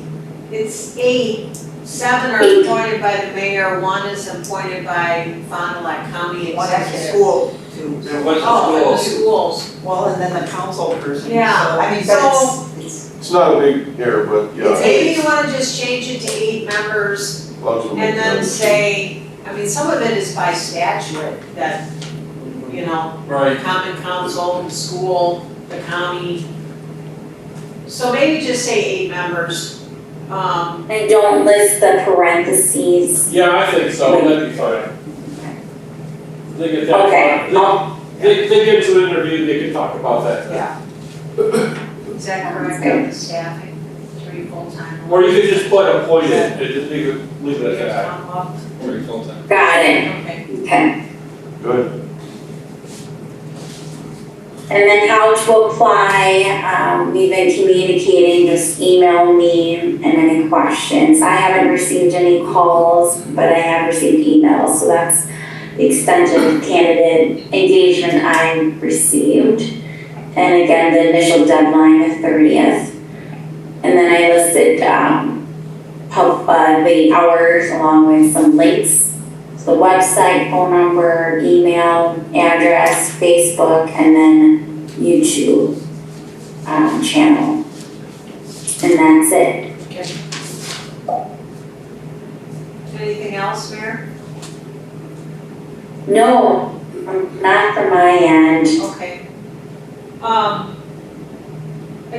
[SPEAKER 1] It's 8, 7 are
[SPEAKER 5] 8.
[SPEAKER 1] appointed by the mayor, 1 is appointed by Fond du Lac County
[SPEAKER 8] One at the
[SPEAKER 1] Executive.
[SPEAKER 8] school too.
[SPEAKER 6] And what's
[SPEAKER 1] Oh, and the
[SPEAKER 6] the schools?
[SPEAKER 1] schools.
[SPEAKER 8] Well, and then the council person.
[SPEAKER 1] Yeah,
[SPEAKER 8] So, I mean,
[SPEAKER 1] so-
[SPEAKER 8] but it's
[SPEAKER 2] It's not a big error, but yeah.
[SPEAKER 1] Maybe you wanna just change it to 8 members
[SPEAKER 2] lots of them
[SPEAKER 1] and then
[SPEAKER 2] make
[SPEAKER 1] say, I mean, some of it is by statute that, you know,
[SPEAKER 6] Right.
[SPEAKER 1] common council, the school, the county. So maybe just say 8 members.
[SPEAKER 5] And don't list the parentheses.
[SPEAKER 6] Yeah, I think so, that'd be fine. They get that.
[SPEAKER 5] Okay,
[SPEAKER 6] They get to an interview, they can talk about that.
[SPEAKER 8] Yeah.
[SPEAKER 1] Is that correct on the staffing, 3 full-time?
[SPEAKER 6] Or you could just put appointed, and just leave it at that.
[SPEAKER 4] Very full time.
[SPEAKER 5] got it,
[SPEAKER 1] Okay.
[SPEAKER 5] okay.
[SPEAKER 2] Good.
[SPEAKER 5] And then how to apply, we've been communicating, just email me and any questions. I haven't received any calls, but I have received emails, so that's the extent of candidate engagement I received. And again, the initial deadline, the 30th. And then I listed, the hours along with some links. So the website, phone number, email, address, Facebook, and then YouTube channel. And that's it.
[SPEAKER 1] Anything else, Mayor?
[SPEAKER 5] No, not from my end.
[SPEAKER 1] Okay. I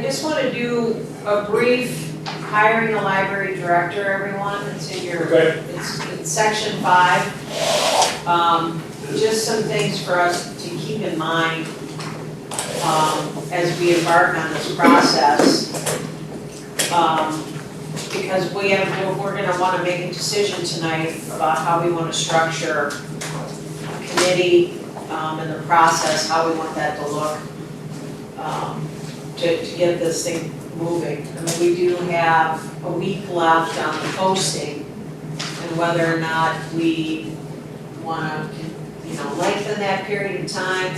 [SPEAKER 1] just want to do a brief hiring a library director, everyone. It's in your,
[SPEAKER 6] Okay.
[SPEAKER 1] it's section 5. Just some things for us to keep in mind as we embark on this process. Because we're gonna wanna make a decision tonight about how we wanna structure a committee and the process, how we want that to look, to get this thing moving. I mean, we do have a week left on the posting, and whether or not we wanna, lengthen that period of time.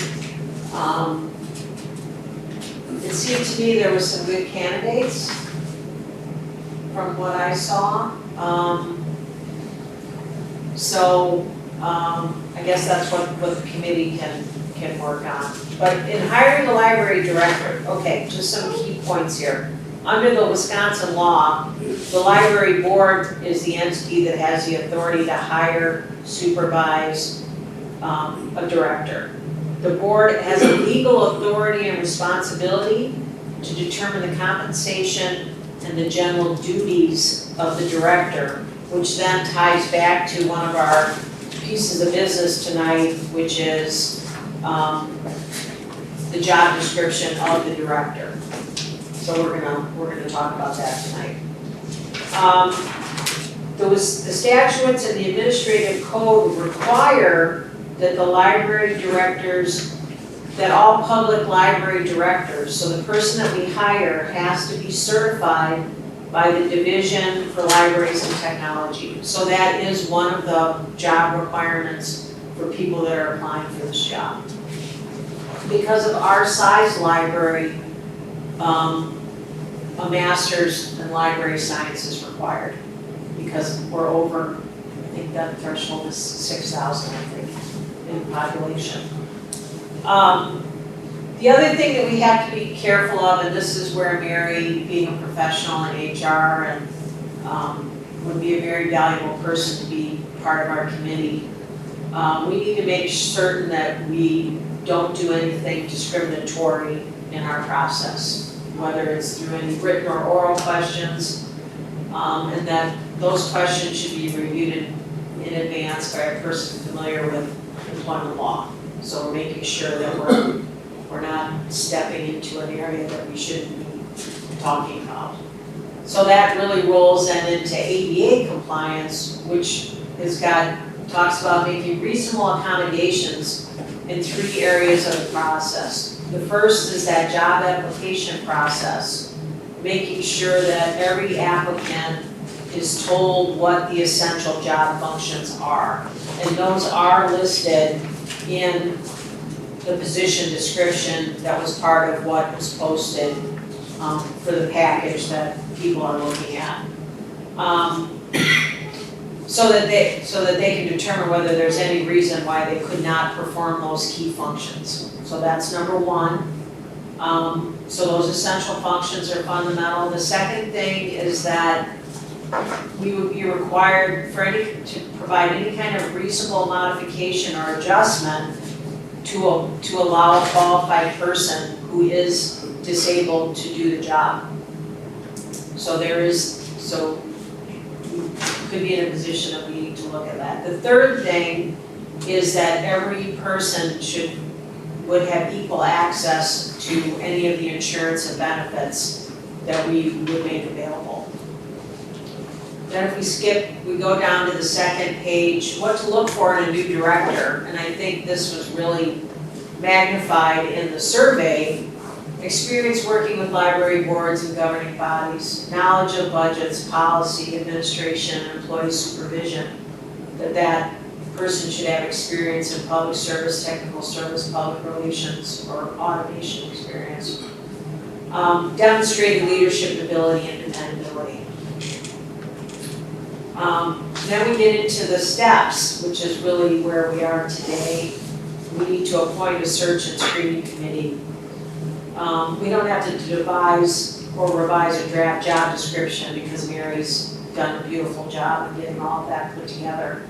[SPEAKER 1] It seemed to me there was some good candidates from what I saw. I guess that's what the committee can work on. But in hiring a library director, okay, just some key points here. Under the Wisconsin law, the library board is the entity that has the authority to hire, supervise, a director. The board has a legal authority and responsibility to determine the compensation and the general duties of the director, which then ties back to one of our pieces of business tonight, which is the job description of the director. So we're gonna talk about that tonight. The statutes and the administrative code require that the library directors, that all public library directors, so the person that we hire has to be certified by the Division for Libraries and Technology. So that is one of the job requirements for people that are applying for this job. Because of our size library, a master's in library science is required, because we're over, I think that threshold is 6,000, I think, in population. The other thing that we have to be careful of, and this is where Mary, being a professional in HR, and would be a very valuable person to be part of our committee, we need to make certain that we don't do anything discriminatory in our process, whether it's through any written or oral questions, and that those questions should be reviewed in advance by a person familiar with employment law. So we're making sure that we're not stepping into an area that we shouldn't be talking about. So that really rolls then into ADA compliance, which talks about making reasonable accommodations in 3 areas of the process. The first is that job application process, making sure that every applicant is told what the essential job functions are. And those are listed in the position description that was part of what was posted for the package that people are looking at. So that they can determine whether there's any reason why they could not perform those key functions. So that's number 1. So those essential functions are fundamental. The second thing is that we would be required to provide any kind of reasonable modification or adjustment to allow a qualified person who is disabled to do the job. So we could be in a position of needing to look at that. The third thing is that every person would have equal access to any of the insurance and benefits that we would make available. Then if we go down to the second page, what to look for in a new director, and I think this was really magnified in the survey: experience working with library boards and governing bodies, knowledge of budgets, policy, administration, and employee supervision, that person should have experience in public service, technical service, public relations, or automation experience. Demonstrated leadership ability and dependability. Then we get into the steps, which is really where we are today. We need to appoint a search and screening committee. We don't have to devise or revise a draft job description because Mary's done a beautiful job of getting all of that put together.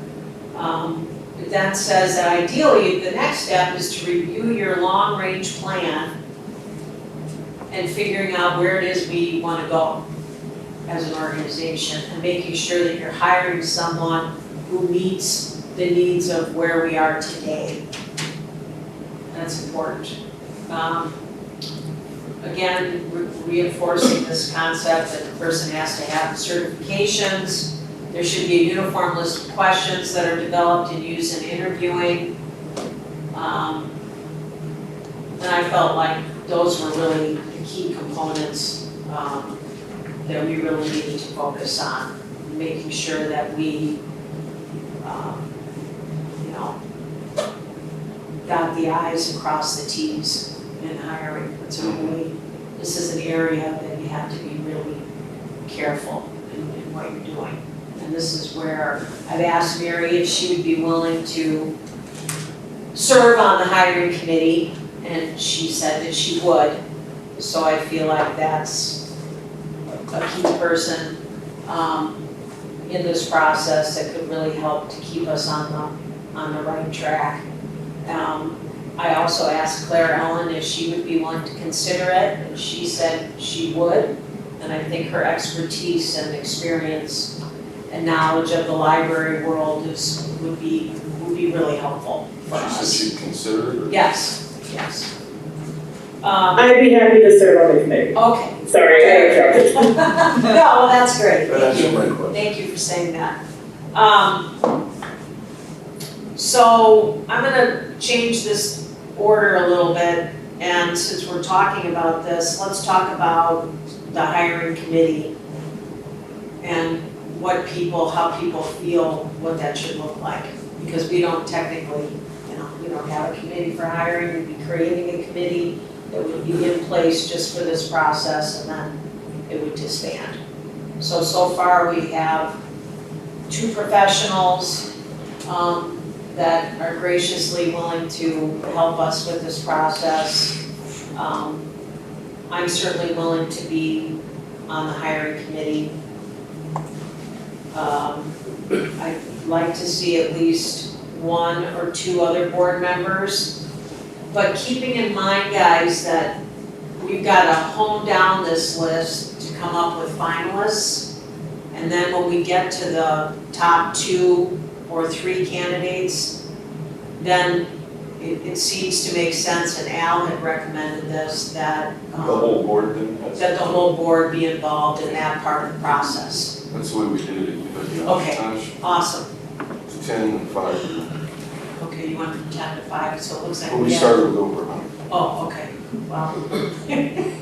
[SPEAKER 1] It then says that ideally, the next step is to review your long-range plan and figuring out where it is we want to go as an organization, and making sure that you're hiring someone who meets the needs of where we are today. That's important. Again, reinforcing this concept that the person has to have certifications. There should be a uniform list of questions that are developed and used in interviewing. And I felt like those were really the key components that we really needed to focus on, making sure that we, dot the I's and cross the T's in hiring. This is an area that you have to be really careful in what you're doing. And this is where I've asked Mary if she would be willing to serve on the hiring committee, and she said that she would. So I feel like that's a key person in this process that could really help to keep us on the right track. I also asked Claire Ellen if she would be willing to consider it, and she said she would. And I think her expertise and experience and knowledge of the library world would be really helpful for
[SPEAKER 2] She
[SPEAKER 1] us.
[SPEAKER 2] said she'd consider it, or?
[SPEAKER 1] Yes, yes.
[SPEAKER 7] I'd be happy to serve on the committee.
[SPEAKER 1] Okay.
[SPEAKER 7] Sorry, I interrupted.
[SPEAKER 1] No, well, that's great,
[SPEAKER 2] That
[SPEAKER 1] thank
[SPEAKER 2] answered
[SPEAKER 1] you.
[SPEAKER 2] my question.
[SPEAKER 1] Thank you for saying that. So I'm gonna change this order a little bit, and since we're talking about this, let's talk about the hiring committee and how people feel what that should look like. Because we don't technically, we don't have a committee for hiring, we'd be creating a committee that would be in place just for this process, and then it would disband. So far, we have 2 professionals that are graciously willing to help us with this process. I'm certainly willing to be on the hiring committee. I'd like to see at least 1 or 2 other board members. But keeping in mind, guys, that we've got to hone down this list to come up with finalists. And then when we get to the top 2 or 3 candidates, then it seems to make sense, and Al had recommended this, that
[SPEAKER 2] The whole board then has.
[SPEAKER 1] that the whole board be involved in that part of the process.
[SPEAKER 2] That's the way we did it,
[SPEAKER 1] Okay.
[SPEAKER 2] Gosh,
[SPEAKER 1] Awesome.
[SPEAKER 2] 10 and 5.
[SPEAKER 1] Okay, you went from 10 to 5, so it looks like
[SPEAKER 2] Well, we
[SPEAKER 1] we have.
[SPEAKER 2] started with over 100.
[SPEAKER 1] Oh, okay, well.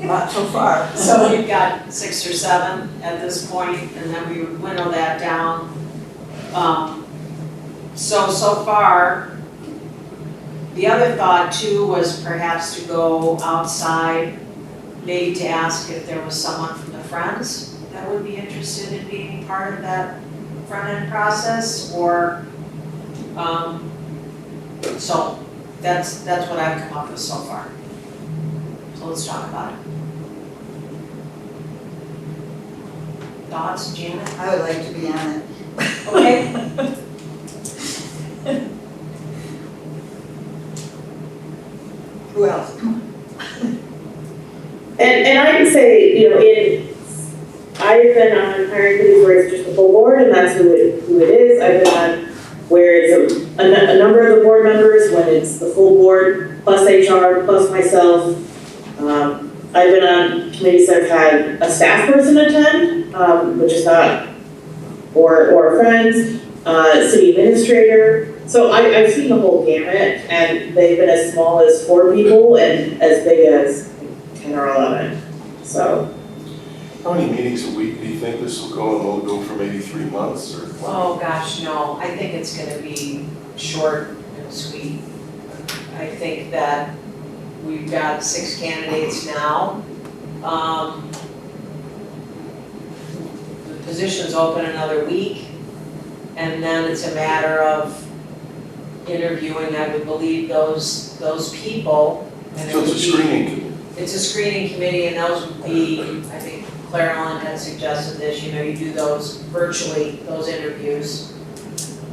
[SPEAKER 8] Not so far.
[SPEAKER 1] So we've got 6 or 7 at this point, and then we would winnow that down. So far, the other thought too was perhaps to go outside, maybe to ask if there was someone from the Friends that would be interested in being part of that front-end process, or, so that's what I've come up with so far. So let's talk about it. Thoughts, Janet?
[SPEAKER 8] I would like to be on it.
[SPEAKER 1] Okay.
[SPEAKER 8] Who else?
[SPEAKER 7] And I can say, I've been on hiring committees where it's just the full board, and that's who it is. I've been on where it's a number of the board members, when it's the full board, plus HR, plus myself. I've been on committees that have had a staff person attend, which is not, or friends, city administrator. So I've seen the whole gamut, and they've been as small as 4 people and as big as 10 or 11, so.
[SPEAKER 2] How many meetings a week do you think this will go, and will it go for maybe 3 months, or?
[SPEAKER 1] Oh, gosh, no, I think it's gonna be short and sweet. I think that we've got 6 candidates now. The position's open another week, and then it's a matter of interviewing, I would believe, those people. And it
[SPEAKER 2] So it's
[SPEAKER 1] would
[SPEAKER 2] a
[SPEAKER 1] be-
[SPEAKER 2] screening committee?
[SPEAKER 1] It's a screening committee, and those would be, I think Claire Ellen had suggested this, you do those virtually, those interviews.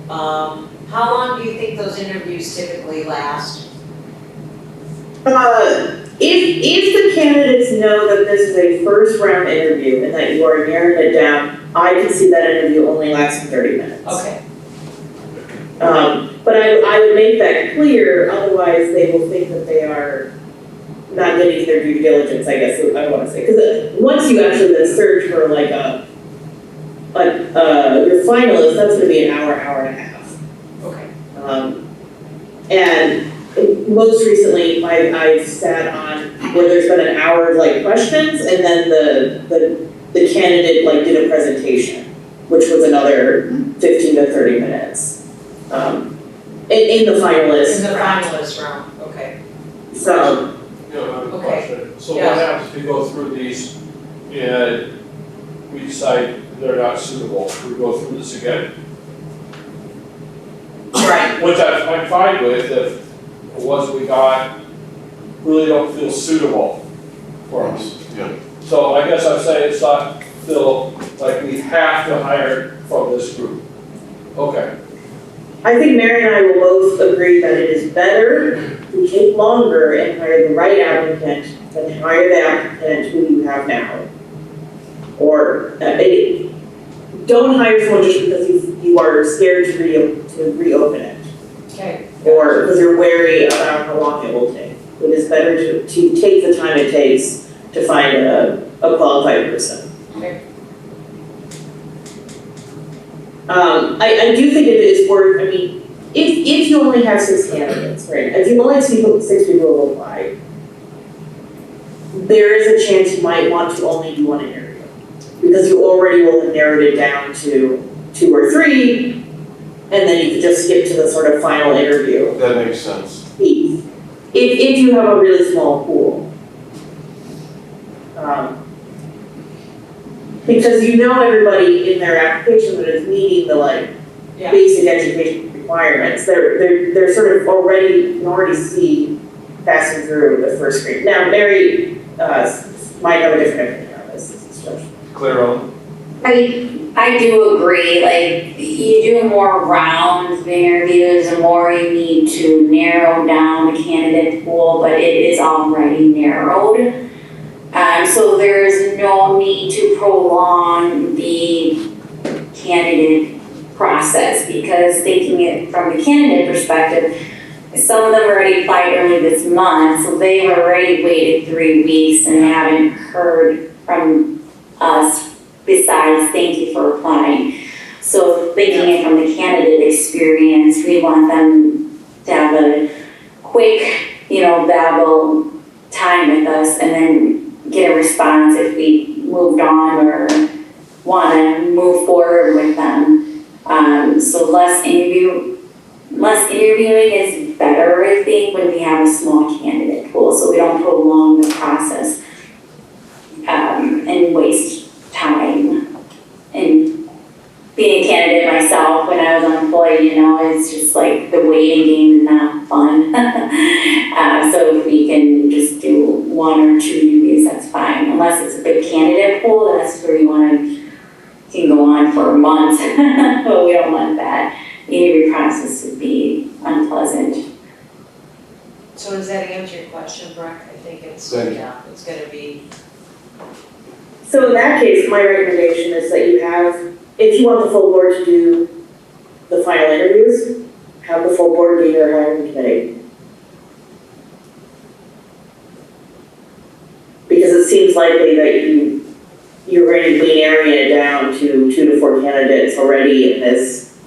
[SPEAKER 1] How long do you think those interviews typically last?
[SPEAKER 7] If the candidates know that this is a first round interview and that you are narrowing it down, I can see that interview only lasting 30 minutes.
[SPEAKER 1] Okay,
[SPEAKER 7] But I would make that clear, otherwise they will think that they are not getting their due diligence, I guess I want to say. Because once you actually then search for like your finalist, that's gonna be an hour, hour and a half.
[SPEAKER 1] okay,
[SPEAKER 7] And most recently, I've sat on where there's been an hour of like questions, and then the candidate like did a presentation, which was another 15 to 30 minutes. In the finalist.
[SPEAKER 1] in the finalist round, okay.
[SPEAKER 7] So,
[SPEAKER 6] Yeah, I have a
[SPEAKER 1] Okay.
[SPEAKER 6] question. So what
[SPEAKER 1] Yes.
[SPEAKER 6] happens if we go through these and we decide they're not suitable? Do we go through this again?
[SPEAKER 1] Right.
[SPEAKER 6] Which I'm fine with if the ones we got really don't feel suitable for us.
[SPEAKER 2] Yeah.
[SPEAKER 6] So I guess I'm saying it's not feel like we have to hire from this group. Okay.
[SPEAKER 7] I think Mary and I will both agree that it is better who take longer and hire the right applicant than hire the applicant who you have now. Or, don't hire someone just because you are scared to reopen it,
[SPEAKER 1] Okay.
[SPEAKER 7] or because you're wary about how long it will take. It is better to take the time it takes to find a qualified person.
[SPEAKER 1] Okay.
[SPEAKER 7] I do think it is worth, I mean, if you only have 6 candidates, right, if you only have 6 people who apply, there is a chance you might want to only do one interview, because you already will have narrowed it down to 2 or 3, and then you could just skip to the sort of final interview
[SPEAKER 2] That makes sense.
[SPEAKER 7] piece, if you have a really small pool. Because you know everybody in their application that is meeting the
[SPEAKER 1] Yeah.
[SPEAKER 7] basic education requirements, they're sort of already, you can already see passing through the first screen. Now, Mary, might have a different opinion on this is just.
[SPEAKER 2] Clear on?
[SPEAKER 5] I do agree, like, you do more rounds of interviews, the more you need to narrow down the candidate pool, but it is already narrowed. So there's no need to prolong the candidate process, because thinking it from the candidate perspective, some of them already applied early this month, so they've already waited 3 weeks and haven't heard from us besides thank you for applying. So thinking it from the candidate experience, we want them to have a quick, valuable time with us and then get a response if we moved on or want to move forward with them. So less interviewing is better, I think, when we have a small candidate pool, so we don't prolong the process and waste time. And being a candidate myself, when I was unemployed, it's just like the waiting game is not fun. So if we can just do 1 or 2 interviews, that's fine. Unless it's a big candidate pool, that's where you can go on for months, but we don't want that. The interview process would be unpleasant.
[SPEAKER 1] So does that answer your question, Brooke? I think it's,
[SPEAKER 2] Thank you.
[SPEAKER 1] yeah, it's gonna be,
[SPEAKER 7] So in that case, my recommendation is that you have, if you want the full board to do the final interviews, have the full board be your hiring committee. Because it seems likely that you're going to be narrowing it down to 2 to 4 candidates already in this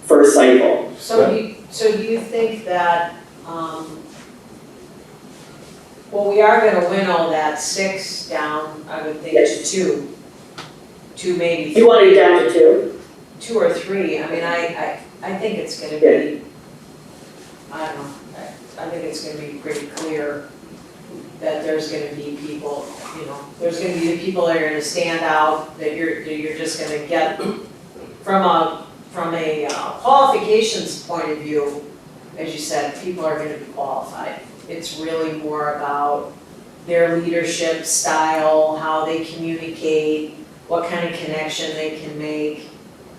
[SPEAKER 7] first cycle.
[SPEAKER 1] so do you think that, well, we are gonna winnow that 6 down, I would think, to
[SPEAKER 7] Yes.
[SPEAKER 1] 2. 2, maybe 3.
[SPEAKER 7] You want it down to 2?
[SPEAKER 1] 2 or 3, I mean, I think it's gonna
[SPEAKER 7] Yeah.
[SPEAKER 1] be, I don't know, I think it's gonna be pretty clear that there's gonna be people, there's gonna be the people that are gonna stand out, that you're just gonna get from a qualifications point of view, as you said, people are gonna be qualified. It's really more about their leadership style, how they communicate, what kind of connection they can make,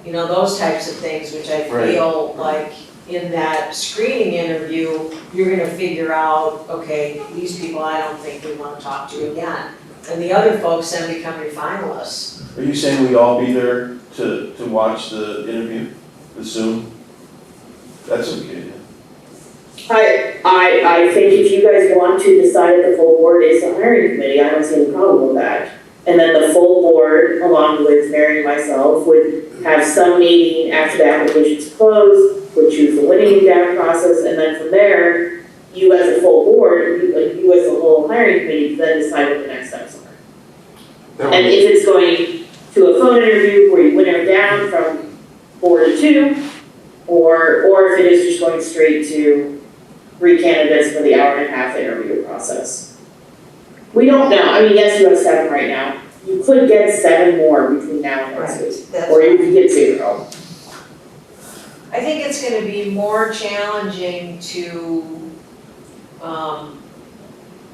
[SPEAKER 1] those types of things, which I feel like in that screening interview, you're gonna figure out, okay, these people I don't think we wanna talk to again. And the other folks then become your finalists.
[SPEAKER 10] Are you saying we all be there to watch the interview, the Zoom? That's okay,
[SPEAKER 7] I think if you guys want to decide that the full board is the hiring committee, I don't see any problem with that. And then the full board, along with Mary and myself, would have some meeting after the application's closed, would choose the winning exam process, and then from there, you as a full board, you as a whole hiring committee, then decide what the next steps are. And if it's going to a phone interview where you winnow down from 4 to 2, or if it is just going straight to 3 candidates for the hour-and-a-half interview process. We don't know, I mean, yes, you have 7 right now. You could get 7 more between now and next week,
[SPEAKER 1] That's
[SPEAKER 7] or you could get 0.
[SPEAKER 1] I think it's gonna be more challenging to,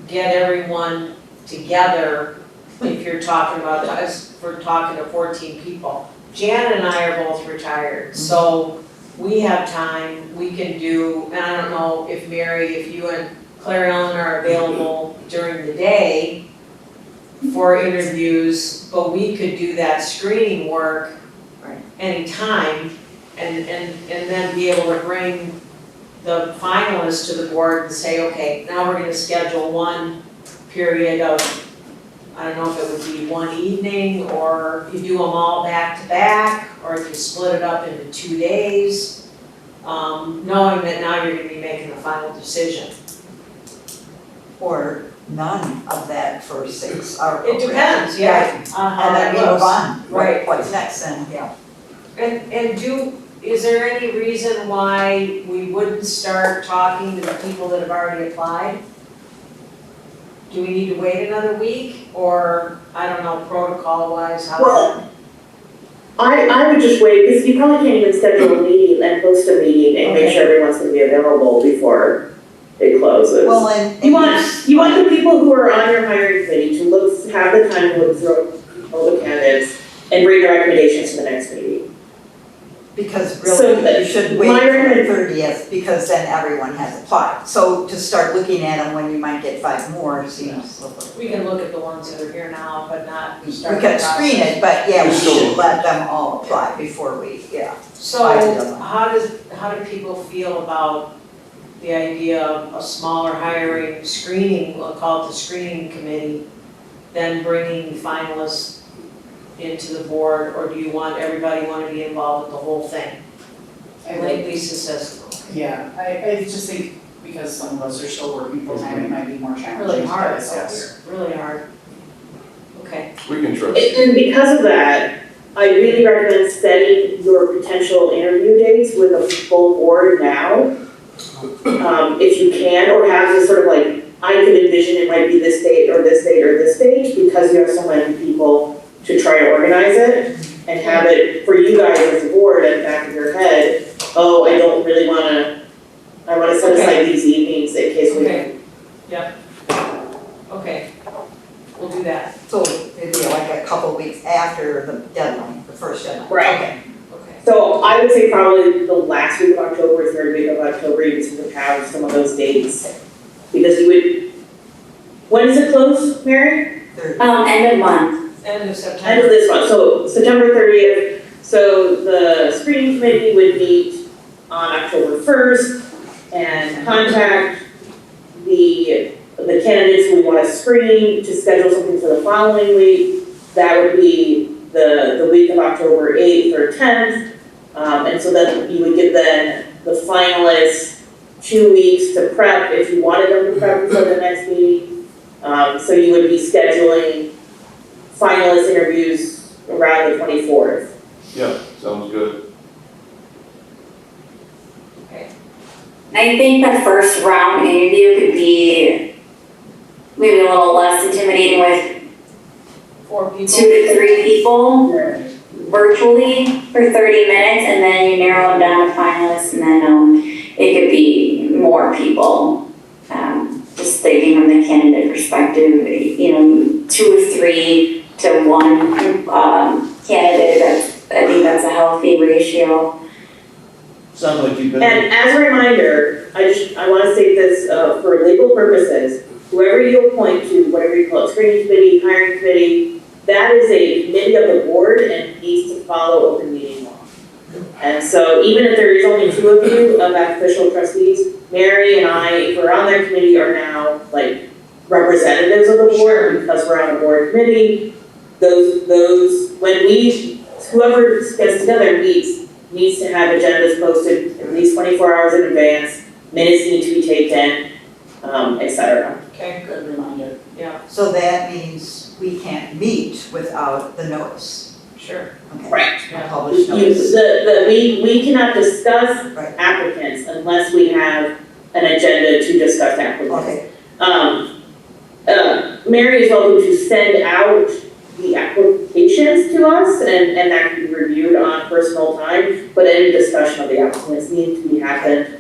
[SPEAKER 1] get everyone together if you're talking about, if we're talking to 14 people. Janet and I are both retired, so we have time, we can do, and I don't know if Mary, if you and Claire Ellen are available during the day for interviews, but we could do that screening work
[SPEAKER 8] Right.
[SPEAKER 1] anytime and then be able to bring the finalists to the board and say, okay, now we're gonna schedule one period of, I don't know if it would be one evening, or you do them all back to back, or if you split it up into 2 days, knowing that now you're gonna be making a final decision.
[SPEAKER 8] Or none of that for 6 hour.
[SPEAKER 1] It depends, yeah, on how
[SPEAKER 8] And
[SPEAKER 1] that
[SPEAKER 8] then we move
[SPEAKER 1] goes.
[SPEAKER 8] on.
[SPEAKER 1] Right.
[SPEAKER 8] What's next then, yeah.
[SPEAKER 1] Is there any reason why we wouldn't start talking to the people that have already applied? Do we need to wait another week, or, I don't know, protocol wise, how?
[SPEAKER 7] Well, I would just wait, because you probably can't even schedule a meeting and post a meeting and make sure everyone's gonna be available before it closes.
[SPEAKER 8] Well, and.
[SPEAKER 7] You want the people who are on your hiring committee to have the time to look through all the candidates and bring their recommendations to the next meeting.
[SPEAKER 8] Because
[SPEAKER 7] So
[SPEAKER 8] really, you should wait
[SPEAKER 7] my
[SPEAKER 8] for the
[SPEAKER 7] recommend-
[SPEAKER 8] 30th, because then everyone has applied. So to start looking at them when you might get 5 more seems.
[SPEAKER 1] We can look at the ones that are here now, but not
[SPEAKER 8] We
[SPEAKER 1] start the
[SPEAKER 8] can screen
[SPEAKER 1] process.
[SPEAKER 8] it, but yeah, we
[SPEAKER 2] We still-
[SPEAKER 8] should let them all apply before we, yeah.
[SPEAKER 1] So,
[SPEAKER 8] I don't know.
[SPEAKER 1] how do people feel about the idea of a smaller hiring screening, we'll call it the screening committee, then bringing finalists into the board, or do you want, everybody want to be involved with the whole thing?
[SPEAKER 3] I
[SPEAKER 1] Like
[SPEAKER 3] like,
[SPEAKER 1] Lisa says,
[SPEAKER 3] yeah, I just think because some of us are still working full time, it might be more challenging
[SPEAKER 1] really
[SPEAKER 3] to
[SPEAKER 1] hard,
[SPEAKER 3] get us all here.
[SPEAKER 1] really hard. Okay,
[SPEAKER 2] We can trust you.
[SPEAKER 7] And because of that, I really recommend setting your potential interview dates with a full board now. If you can, or have this sort of like, I could envision it might be this date or this date or this date, because you have so many people to try to organize it, and have it for you guys as a board at the back of your head, oh, I don't really wanna, I wanna set aside these evenings in case we.
[SPEAKER 1] Okay. okay, we'll do that,
[SPEAKER 8] So it'd be like a couple weeks after the deadline, the first deadline.
[SPEAKER 7] Right.
[SPEAKER 8] Okay.
[SPEAKER 1] okay.
[SPEAKER 7] So I would say probably the last week of October, third week of October, you would have some of those dates. Because you would, when does it close, Mary?
[SPEAKER 8] 30.
[SPEAKER 5] End of month.
[SPEAKER 1] End of
[SPEAKER 7] End
[SPEAKER 1] September.
[SPEAKER 7] of this month, so September 30th. So the screening committee would meet on October 1st and contact the candidates we want to screen to schedule something for the following week. That would be the week of October 8th or 10th. And so then you would give then the finalists 2 weeks to prep if you wanted them to prep for the next meeting. So you would be scheduling finalist interviews around the 24th.
[SPEAKER 2] Yeah, sounds good.
[SPEAKER 5] I think the first round interview could be maybe a little less intimidating with
[SPEAKER 1] 4 people.
[SPEAKER 5] 2 to 3 people virtually for 30 minutes, and then you narrow them down to finalists, and then it could be more people. Just thinking from the candidate perspective, 2 or 3 to 1 candidate, I think that's a healthy ratio.
[SPEAKER 10] Sounds like you've been.
[SPEAKER 7] And as a reminder, I want to state this for legal purposes, whoever you appoint to, whatever you call it, screening committee, hiring committee, that is a committee of the board and needs to follow open meeting law. And so even if there is only 2 of you of official trustees, Mary and I, if we're on their committee, are now like representatives of the board because we're on a board committee. Those, when whoever gets together needs to have agendas posted at least 24 hours in advance, minutes need to be taken, et cetera.
[SPEAKER 1] Okay,
[SPEAKER 3] Good reminder.
[SPEAKER 1] yeah,
[SPEAKER 8] So that means we can't meet without the notice.
[SPEAKER 1] sure.
[SPEAKER 8] Okay.
[SPEAKER 7] Right.
[SPEAKER 8] A published notice.
[SPEAKER 7] We cannot discuss
[SPEAKER 8] Right.
[SPEAKER 7] applicants unless we have an agenda to discuss applicants.
[SPEAKER 8] Okay.
[SPEAKER 7] Mary is welcome to send out the applications to us, and that can be reviewed on personal time, but any discussion of the applicants needs to be happened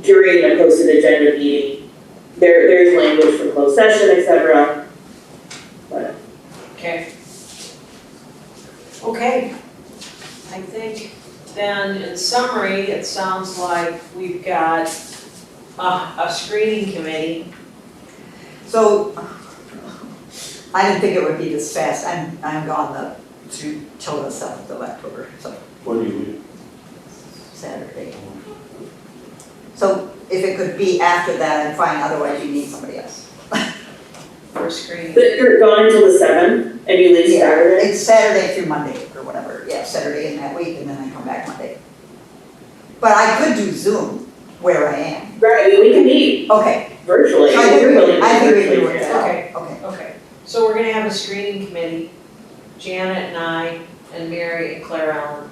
[SPEAKER 7] during a posted agenda meeting. There's language for closed session, et cetera.
[SPEAKER 1] Okay. Okay, I think then in summary, it sounds like we've got a screening committee.
[SPEAKER 8] So, I didn't think it would be this fast, I'm gone till the 7th of October, so
[SPEAKER 10] When do you leave?
[SPEAKER 8] Saturday. So if it could be after that, I'm fine, otherwise you need somebody else.
[SPEAKER 1] For screening.
[SPEAKER 7] But you're gone until the 7th, and you leave Saturday?
[SPEAKER 8] It's Saturday through Monday or whatever, yeah, Saturday in that week, and then I come back Monday. But I could do Zoom where I am.
[SPEAKER 7] Right, I mean, we can meet
[SPEAKER 8] Okay,
[SPEAKER 7] virtually,
[SPEAKER 8] I
[SPEAKER 7] if
[SPEAKER 8] think
[SPEAKER 7] you're
[SPEAKER 8] we
[SPEAKER 7] willing
[SPEAKER 8] can,
[SPEAKER 7] to
[SPEAKER 8] I think we can
[SPEAKER 7] virtually,
[SPEAKER 8] work
[SPEAKER 7] yeah.
[SPEAKER 8] that
[SPEAKER 1] Okay.
[SPEAKER 8] out, okay.
[SPEAKER 1] Okay, so we're gonna have a screening committee, Janet and I, and Mary and Claire Allen.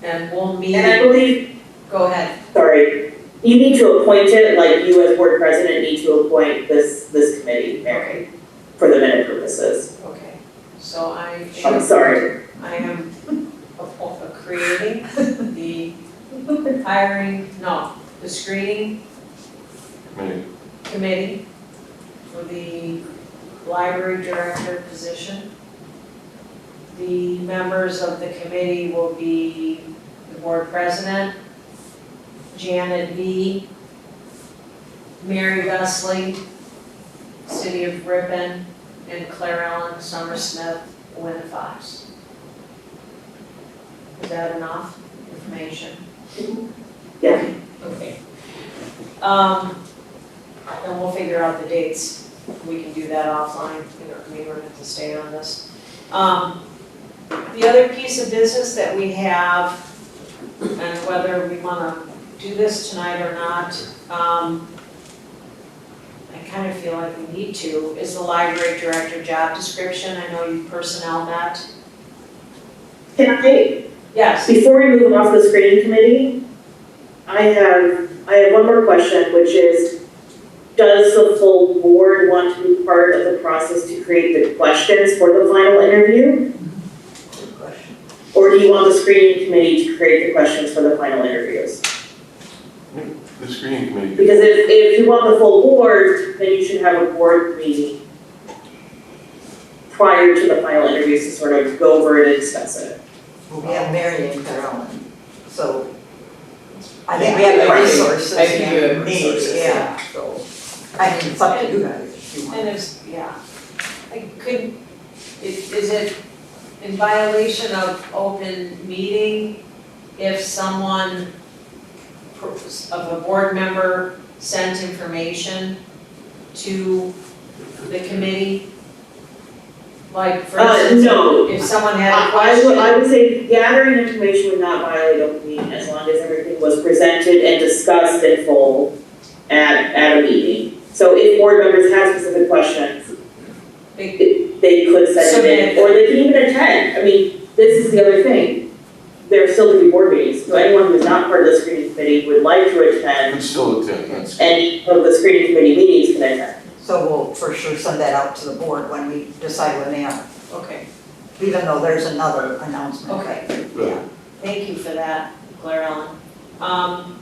[SPEAKER 1] And we'll meet,
[SPEAKER 7] And I believe,
[SPEAKER 1] go ahead.
[SPEAKER 7] sorry, you need to appoint it, like you as board president need to appoint this committee, Mary, for the minute purposes.
[SPEAKER 1] Okay, so
[SPEAKER 7] I'm sorry.
[SPEAKER 1] I am creating the the screening
[SPEAKER 2] Maybe.
[SPEAKER 1] committee for the library director position. The members of the committee will be the board president, Janet B., Mary Vesley, City of Ripon, and Claire Ellen Summersmith, Win Fox. Is that enough information?
[SPEAKER 7] Yeah.
[SPEAKER 1] Okay. And we'll figure out the dates. We can do that offline. We don't have to stay on this. The other piece of business that we have, and whether we want to do this tonight or not, I kind of feel like we need to, is the library director job description. I know you personnel met.
[SPEAKER 7] Can I,
[SPEAKER 1] Yes.
[SPEAKER 7] before we move off the screening committee, I have one more question, which is, does the full board want to be part of the process to create the questions for the final interview?
[SPEAKER 8] Good question.
[SPEAKER 7] Or do you want the screening committee to create the questions for the final interviews?
[SPEAKER 2] The screening committee.
[SPEAKER 7] Because if you want the full board, then you should have a board meeting prior to the final interviews to sort of go over it and discuss it.
[SPEAKER 8] We have Mary and Carolyn, so I think we have the resources
[SPEAKER 3] I think you have
[SPEAKER 8] we need,
[SPEAKER 3] resources,
[SPEAKER 8] yeah, so. I mean, it's up to you guys if you want.
[SPEAKER 1] And it's, yeah, is it in violation of open meeting if someone, of a board member sent information to the committee? Like, for instance,
[SPEAKER 7] No.
[SPEAKER 1] if someone had a
[SPEAKER 7] I
[SPEAKER 1] question,
[SPEAKER 7] would say gathering information would not violate open meeting as long as everything was presented and discussed in full at a meeting. So if board members had specific questions, they could send it in, or they can even attend. I mean, this is the other thing. There still to be board meetings, so anyone who's not part of the screening committee would like to
[SPEAKER 2] You
[SPEAKER 7] attend
[SPEAKER 2] can still attend, that's.
[SPEAKER 7] any of the screening committee meetings can attend.
[SPEAKER 8] So we'll for sure send that out to the board when we decide when they are,
[SPEAKER 1] okay,
[SPEAKER 8] even though there's another announcement.
[SPEAKER 1] okay,
[SPEAKER 2] Good.
[SPEAKER 1] thank you for that, Claire Ellen.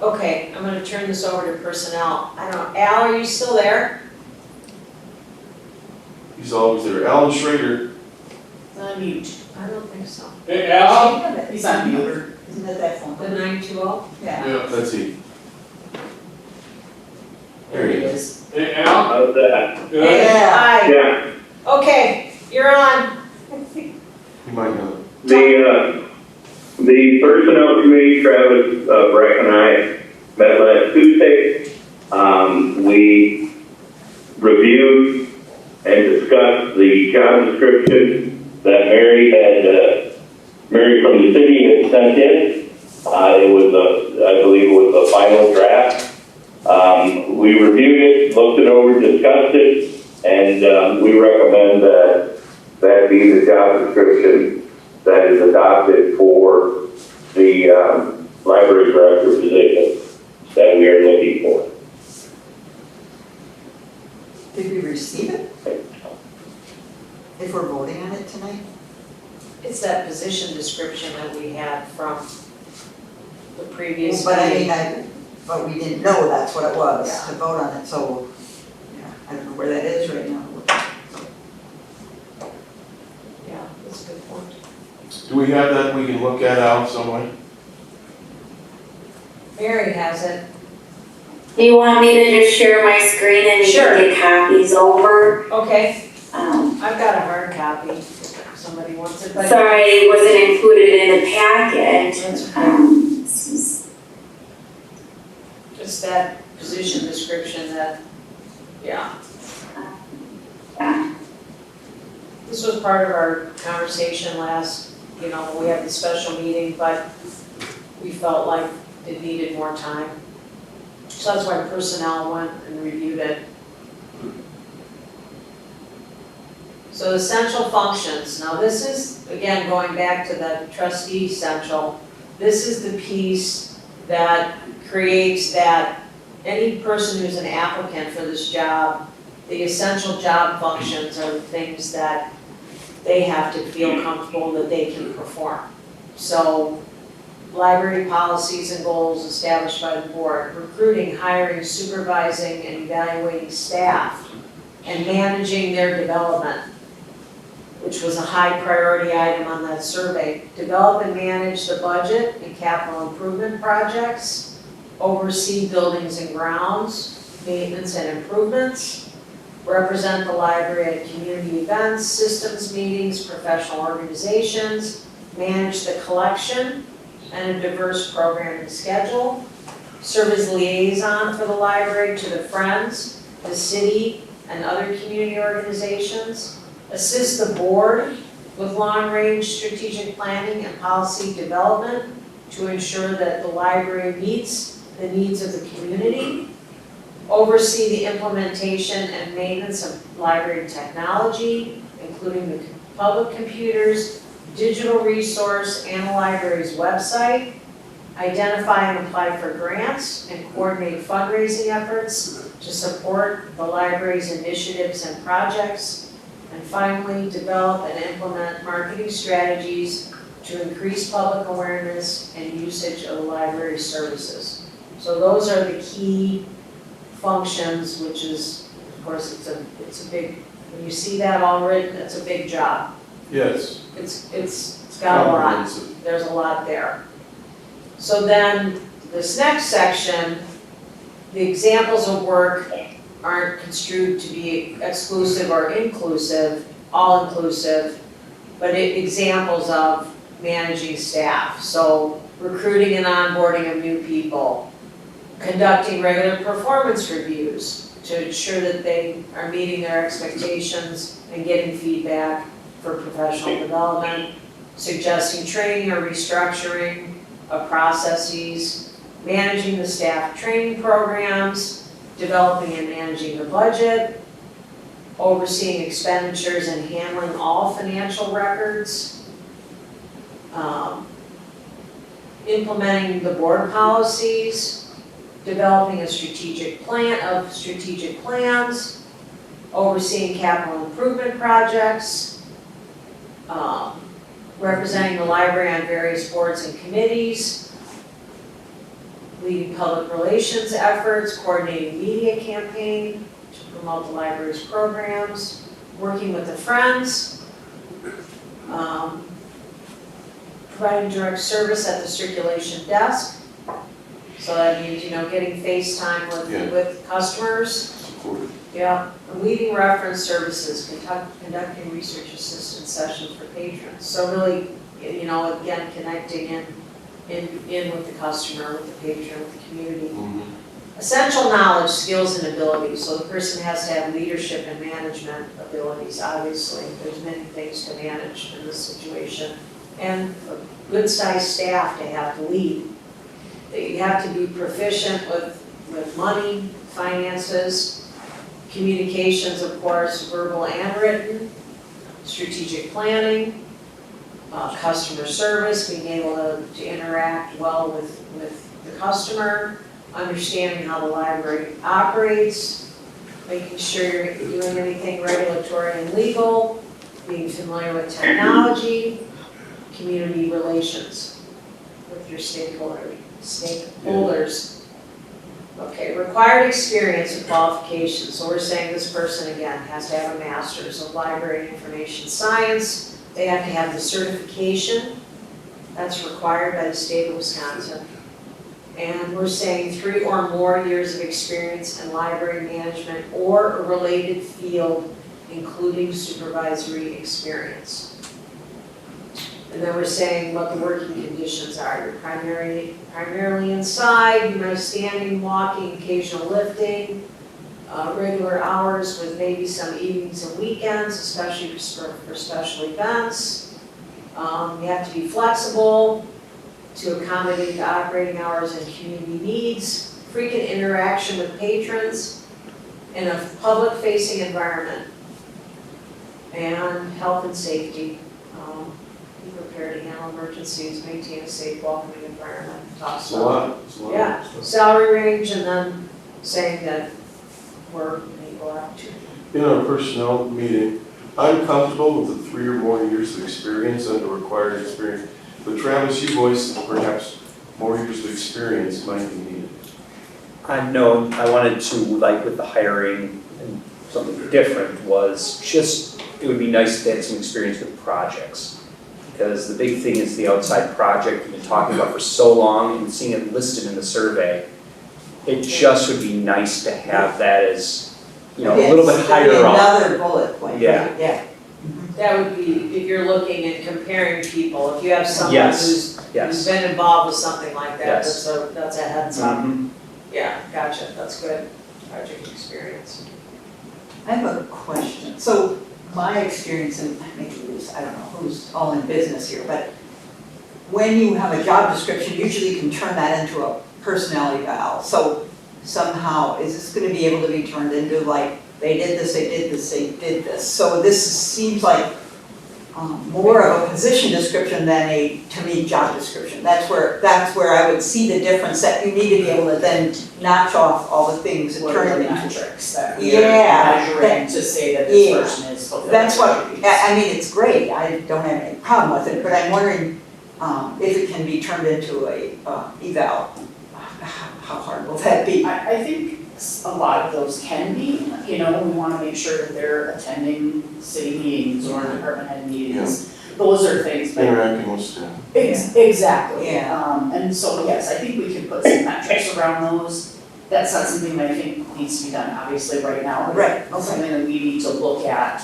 [SPEAKER 1] Okay, I'm gonna turn this over to personnel. I don't know, Al, are you still there?
[SPEAKER 2] He's always there. Alan Schrader.
[SPEAKER 3] Unmute.
[SPEAKER 1] I don't think so.
[SPEAKER 6] Hey, Al?
[SPEAKER 3] He's on mute.
[SPEAKER 8] Isn't it that phone?
[SPEAKER 1] The 920?
[SPEAKER 8] Yeah.
[SPEAKER 6] Yeah.
[SPEAKER 2] That's he.
[SPEAKER 3] There he is.
[SPEAKER 6] Hey, Al?
[SPEAKER 11] How's that?
[SPEAKER 6] Good?
[SPEAKER 8] Yeah.
[SPEAKER 1] Hi,
[SPEAKER 11] Yeah,
[SPEAKER 1] okay, you're on.
[SPEAKER 2] You might know.
[SPEAKER 11] the personnel committee, Travis, Breck and I met last Tuesday. We reviewed and discussed the job description that Mary from the city had sent in. It was I believe it was the final draft. We reviewed it, looked it over, discussed it, and we recommend that be the job description that is adopted for the library director position that we are looking for.
[SPEAKER 8] Did we receive it? If we're voting on it tonight?
[SPEAKER 1] It's that position description that we had from the previous
[SPEAKER 8] But I
[SPEAKER 1] meeting.
[SPEAKER 8] mean, but we didn't know that's what it was
[SPEAKER 1] Yeah.
[SPEAKER 8] to vote on it, so, yeah, I don't know where that is right now.
[SPEAKER 1] Yeah, that's a good point.
[SPEAKER 2] Do we have that we can look at out some way?
[SPEAKER 1] Mary has it.
[SPEAKER 5] Do you want me to just share my screen and you
[SPEAKER 1] Sure.
[SPEAKER 5] can get copies over?
[SPEAKER 1] Okay, I've got a hard copy, if somebody wants it, but.
[SPEAKER 5] Sorry, it wasn't included in the packet.
[SPEAKER 1] That's okay.
[SPEAKER 5] This is-
[SPEAKER 1] Just that position description that, yeah.
[SPEAKER 5] Yeah.
[SPEAKER 1] This was part of our conversation last, when we had the special meeting, but we felt like it needed more time. So that's why personnel went and reviewed it. So essential functions, now this is, again, going back to the trustee essential, this is the piece that creates that any person who's an applicant for this job, the essential job functions are the things that they have to feel comfortable that they can perform. So, library policies and goals established by the board, recruiting, hiring, supervising, and evaluating staff, and managing their development, which was a high priority item on that survey. Develop and manage the budget and capital improvement projects, oversee buildings and grounds, maintenance and improvements, represent the library at community events, systems meetings, professional organizations, manage the collection and a diverse programming schedule, serve as liaison for the library to the Friends, the city, and other community organizations, assist the board with long-range strategic planning and policy development to ensure that the library meets the needs of the community, oversee the implementation and maintenance of library technology, including the public computers, digital resource, and the library's website, identify and apply for grants, and coordinate fundraising efforts to support the library's initiatives and projects, and finally, develop and implement marketing strategies to increase public awareness and usage of the library's services. So those are the key functions, which is, of course, it's a big, when you see that all written, it's a big job.
[SPEAKER 2] Yes.
[SPEAKER 1] It's got a lot,
[SPEAKER 2] Comprehensive.
[SPEAKER 1] there's a lot there. So then, this next section, the examples of work aren't construed to be exclusive or inclusive, all inclusive, but examples of managing staff. So recruiting and onboarding of new people, conducting regular performance reviews to ensure that they are meeting their expectations and getting feedback for professional development, suggesting training or restructuring of processes, managing the staff training programs, developing and managing the budget, overseeing expenditures and handling all financial records, implementing the board policies, developing a strategic plans, overseeing capital improvement projects, representing the library on various boards and committees, leading public relations efforts, coordinating media campaign to promote the library's programs, working with the Friends, providing direct service at the circulation desk. So that means, getting FaceTime with customers.
[SPEAKER 2] Support.
[SPEAKER 1] Yeah, leading reference services, conducting research assistance sessions for patrons. So really, again, connecting in with the customer, with the patron, with the community.
[SPEAKER 2] Mhm.
[SPEAKER 1] Essential knowledge, skills, and abilities. So the person has to have leadership and management abilities, obviously. There's many things to manage in this situation. And a good-sized staff to have to lead. You have to be proficient with money, finances, communications, of course, verbal and written, strategic planning, customer service, being able to interact well with the customer, understanding how the library operates, making sure you're doing anything regulatory and legal, being familiar with technology, community relations with your stakeholders. Okay, required experience and qualifications. So we're saying this person, again, has to have a master's of library and information science. They have to have the certification That's required by the state of Wisconsin. And we're saying 3 or more years of experience in library management or a related field, including supervisory experience. And then we're saying what the working conditions are. You're primarily inside, you know, standing, walking, occasional lifting, regular hours with maybe some evenings and weekends, especially for special events. You have to be flexible to accommodate the operating hours and community needs, frequent interaction with patrons in a public-facing environment, and health and safety. Be prepared to handle emergencies, maintain a safe, welcoming environment, talk
[SPEAKER 2] It's a lot, it's a lot.
[SPEAKER 1] Yeah, salary range, and then saying that we're an equal opportunity.
[SPEAKER 2] In our personnel meeting, I'm comfortable with the 3 or more years of experience and the required experience. But Travis, you voiced that perhaps more years of experience might be needed.
[SPEAKER 9] No, I wanted to, like with the hiring, and something different was just, it would be nice to have some experience with projects. Because the big thing is the outside project we've been talking about for so long and seeing it listed in the survey. It just would be nice to have that as, you know, a little bit higher up.
[SPEAKER 8] Another bullet point,
[SPEAKER 9] Yeah.
[SPEAKER 8] right? Yeah.
[SPEAKER 1] That would be, if you're looking and comparing people, if you have someone
[SPEAKER 9] Yes,
[SPEAKER 1] who's
[SPEAKER 9] yes.
[SPEAKER 1] been involved with something like that,
[SPEAKER 9] Yes.
[SPEAKER 1] that's a heads up.
[SPEAKER 9] Mhm.
[SPEAKER 1] Yeah, gotcha, that's good, project experience.
[SPEAKER 8] I have a question. So my experience, and maybe I don't know who's all in business here, but when you have a job description, usually you can turn that into a personality eval. So somehow, is this gonna be able to be turned into like, they did this, they did this, they did this? So this seems like more of a position description than a, to me, job description. That's where I would see the difference, that you need to be able to then notch off all the things and
[SPEAKER 3] What
[SPEAKER 8] turn
[SPEAKER 3] are
[SPEAKER 8] it
[SPEAKER 3] the
[SPEAKER 8] into.
[SPEAKER 3] metrics that we're
[SPEAKER 8] Yeah,
[SPEAKER 3] measuring to say that this
[SPEAKER 8] yeah.
[SPEAKER 3] person is fulfilling
[SPEAKER 8] That's what,
[SPEAKER 3] their duties?
[SPEAKER 8] I mean, it's great, I don't have any problem with it, but I'm wondering if it can be turned into a eval. How hard will that be?
[SPEAKER 3] I think a lot of those can be, you know, we wanna make sure that they're attending city meetings or department head meetings. Those are things, but
[SPEAKER 2] Interacting with staff.
[SPEAKER 3] Exactly.
[SPEAKER 8] Yeah.
[SPEAKER 3] And so, yes, I think we can put some metrics around those. That's not something that I think needs to be done, obviously, right now.
[SPEAKER 8] Right,
[SPEAKER 3] It's
[SPEAKER 8] okay.
[SPEAKER 3] something that we need to look at.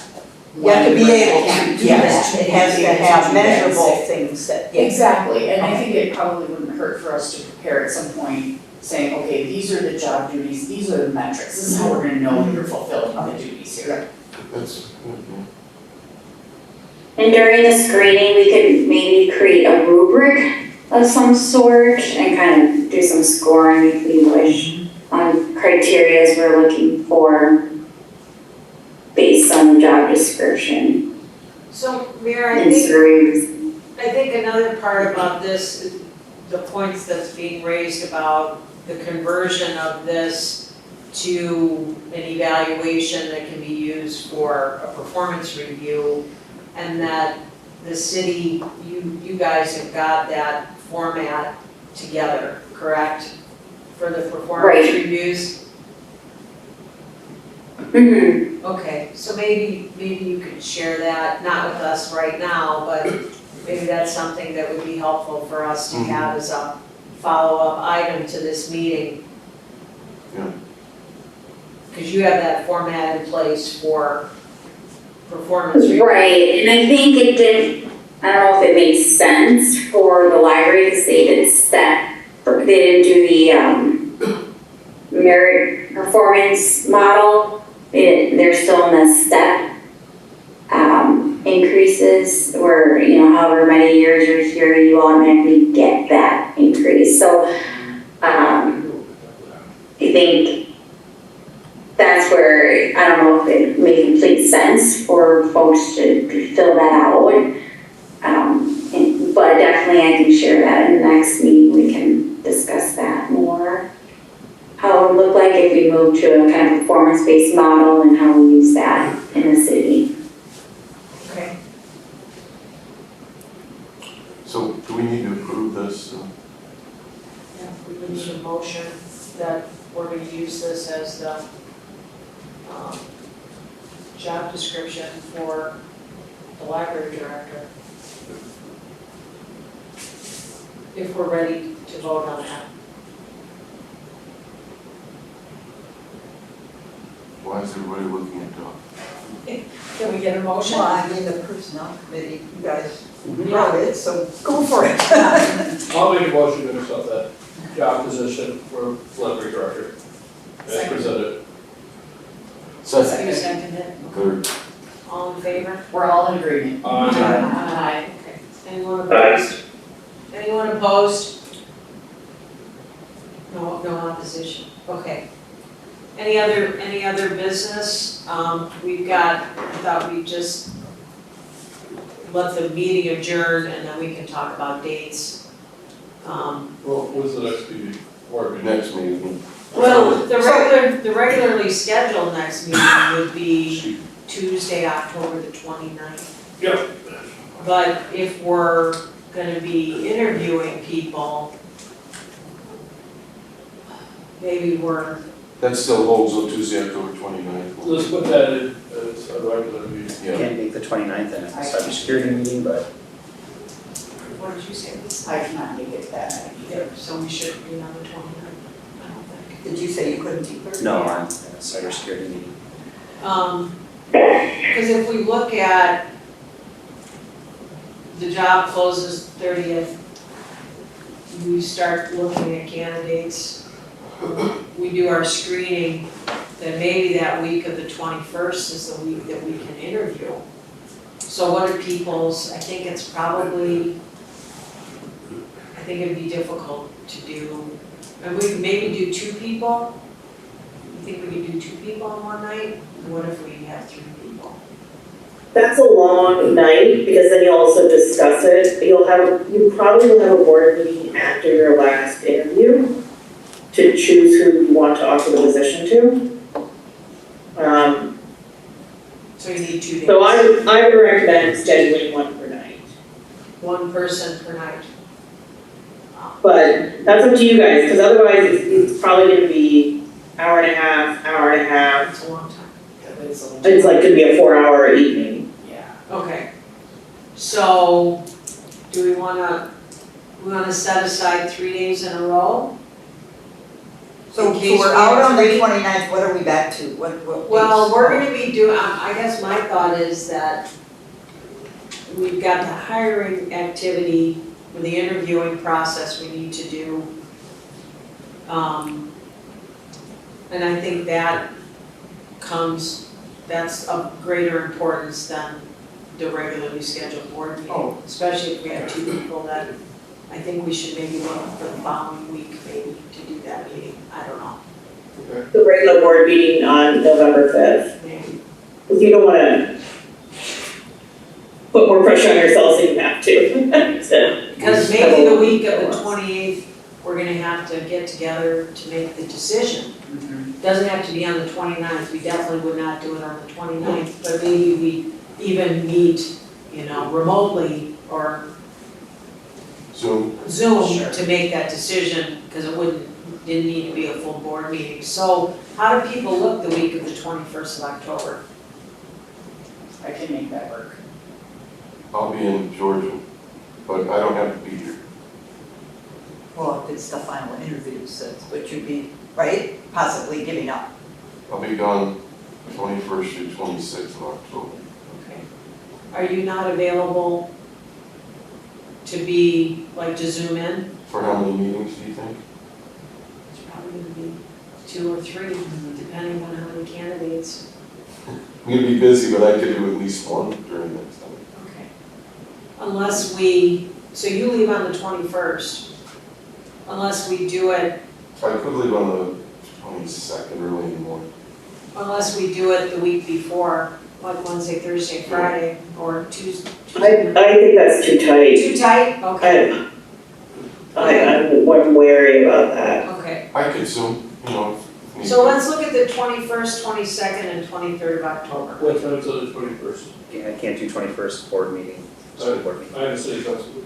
[SPEAKER 8] You have to be able to do
[SPEAKER 3] Yes,
[SPEAKER 8] that, it has to
[SPEAKER 3] be able
[SPEAKER 8] have
[SPEAKER 3] do that.
[SPEAKER 8] measurable things that, yeah.
[SPEAKER 3] Exactly, and I think it probably wouldn't hurt for us to prepare at some point, saying, okay, these are the job duties, these are the metrics, this is how we're gonna know you're fulfilling the duties here.
[SPEAKER 2] That's,
[SPEAKER 5] And during the screening, we could maybe create a rubric of some sort and kind of do some scoring if we wish on criterias we're looking for based on the job description
[SPEAKER 1] So, Mayor,
[SPEAKER 5] and surveys.
[SPEAKER 1] I think another part about this, is the points that's being raised about the conversion of this to an evaluation that can be used for a performance review, and that the city, you guys have got that format together, correct? For the performance
[SPEAKER 5] Right.
[SPEAKER 1] reviews?
[SPEAKER 5] Mhm.
[SPEAKER 1] Okay, so maybe you could share that, not with us right now, but maybe that's something that would be helpful for us to have as a follow-up item to this meeting.
[SPEAKER 2] Yeah.
[SPEAKER 1] Because you have that format in place for performance review.
[SPEAKER 5] Right, and I think it did, I don't know if it made sense for the library because they didn't do the merit performance model. They're still in the step increases where, you know, however many years you're here, you automatically get that increase. So I think that's where, I don't know if it made complete sense for folks to fill that out. But definitely I can share that in the next meeting, we can discuss that more. How it would look like if we moved to a kind of performance-based model and how we use that in the city.
[SPEAKER 1] Okay.
[SPEAKER 2] so do we need to approve this?
[SPEAKER 1] Yeah, we would need a motion that we're going to use this as the job description for the library director. if we're ready to vote on that.
[SPEAKER 2] Why is everybody looking at Doug?
[SPEAKER 1] Can we get a motion?
[SPEAKER 8] Well, I'm in the personnel committee, you guys
[SPEAKER 9] Mhm.
[SPEAKER 8] wrote it, so go for it.
[SPEAKER 6] I'll make a motion to accept that job position for library director. As presented.
[SPEAKER 2] Second.
[SPEAKER 1] You second it?
[SPEAKER 2] Third.
[SPEAKER 1] All in favor?
[SPEAKER 3] We're all in agreement.
[SPEAKER 1] Aye. Okay. Anyone opposed? Anyone opposed? No, no opposition, okay. Any other business? We've got, I thought we'd just let the meeting adjourn and then we can talk about dates.
[SPEAKER 6] Well, when's the next meeting? Board meeting?
[SPEAKER 2] Next meeting.
[SPEAKER 1] Well, the regularly scheduled next meeting would be Tuesday, October the 29th.
[SPEAKER 6] Yep.
[SPEAKER 1] But if we're gonna be interviewing people, maybe we're,
[SPEAKER 2] That still holds on Tuesday, October 29th.
[SPEAKER 6] Let's put that in as a regular meeting.
[SPEAKER 2] Yeah.
[SPEAKER 9] Can't make the 29th and it's a cybersecurity meeting, but
[SPEAKER 1] what did you say?
[SPEAKER 3] I cannot make it that night either.
[SPEAKER 1] So we should be on the 29th, I don't think.
[SPEAKER 8] Did you say you couldn't do Thursday?
[SPEAKER 9] no, I'm in a cybersecurity meeting.
[SPEAKER 1] Because if we look at, the job closes 30th, we start looking at candidates, we do our screening, then maybe that week of the 21st is the week that we can interview. So what are people's, I think it's probably, I think it'd be difficult to do, and we could maybe do 2 people? You think we could do 2 people on one night? What if we have 3 people?
[SPEAKER 7] That's a long night, because then you'll also discuss it, you probably will have a board meeting after your last interview to choose who you want to offer the position to.
[SPEAKER 1] So you need 2 days.
[SPEAKER 7] So I would recommend scheduling one per night,
[SPEAKER 1] 1 person per night.
[SPEAKER 7] but that's up to you guys, because otherwise it's probably gonna be hour and a half.
[SPEAKER 1] That's a long time.
[SPEAKER 7] It's like gonna be a 4-hour evening.
[SPEAKER 1] Okay. So, do we wanna set aside 3 days in a row?
[SPEAKER 8] So
[SPEAKER 1] In case
[SPEAKER 8] we're
[SPEAKER 1] we
[SPEAKER 8] out
[SPEAKER 1] have
[SPEAKER 8] on the
[SPEAKER 1] 3?
[SPEAKER 8] 29th, what are we back to? What
[SPEAKER 1] Well,
[SPEAKER 8] dates?
[SPEAKER 1] we're gonna be doing, I guess my thought is that we've got the hiring activity, with the interviewing process we need to do. And I think that's of greater importance than the regularly scheduled board meeting. Especially if we have 2 people that, I think we should maybe look for the following week maybe to do that meeting, I don't know,
[SPEAKER 7] The regular board meeting on November 5th,
[SPEAKER 1] maybe.
[SPEAKER 7] because you don't wanna put more pressure on yourselves than you have to. So,
[SPEAKER 1] Because maybe the week of the 28th, we're gonna have to get together to make the decision. Doesn't have to be on the 29th, we definitely would not do it on the 29th, but maybe we even meet, remotely or
[SPEAKER 2] Zoom.
[SPEAKER 1] Zoom to make that decision, because didn't need to be a full board meeting. So how do people look the week of the 21st of October?
[SPEAKER 3] I can make that work.
[SPEAKER 2] I'll be in Georgia, but I don't have to be here.
[SPEAKER 8] Well, if it's the final interviews, that's what you'd be, right? Possibly giving up.
[SPEAKER 2] I'll be gone 21st through 26th of October.
[SPEAKER 1] Okay. Are you not available to be, to Zoom in?
[SPEAKER 2] For how many meetings do you think?
[SPEAKER 1] It's probably gonna be 2 or 3, depending on how many candidates.
[SPEAKER 2] I'm gonna be busy, but I could do at least 1 during that time.
[SPEAKER 1] Okay. So you leave on the 21st. Unless we do it,
[SPEAKER 2] I could leave on the 22nd early in the morning.
[SPEAKER 1] unless we do it the week before, like Wednesday, Thursday, Friday, or Tuesday.
[SPEAKER 7] I think that's too tight.
[SPEAKER 1] Too tight? Okay,
[SPEAKER 7] I'm wary about that.
[SPEAKER 1] okay.
[SPEAKER 2] I could Zoom, if need
[SPEAKER 1] So
[SPEAKER 2] be.
[SPEAKER 1] let's look at the 21st, 22nd, and 23rd of October.
[SPEAKER 6] What time's on the 21st?
[SPEAKER 9] Yeah, I can't do 21st board meeting, school board meeting.
[SPEAKER 6] I have a city council meeting.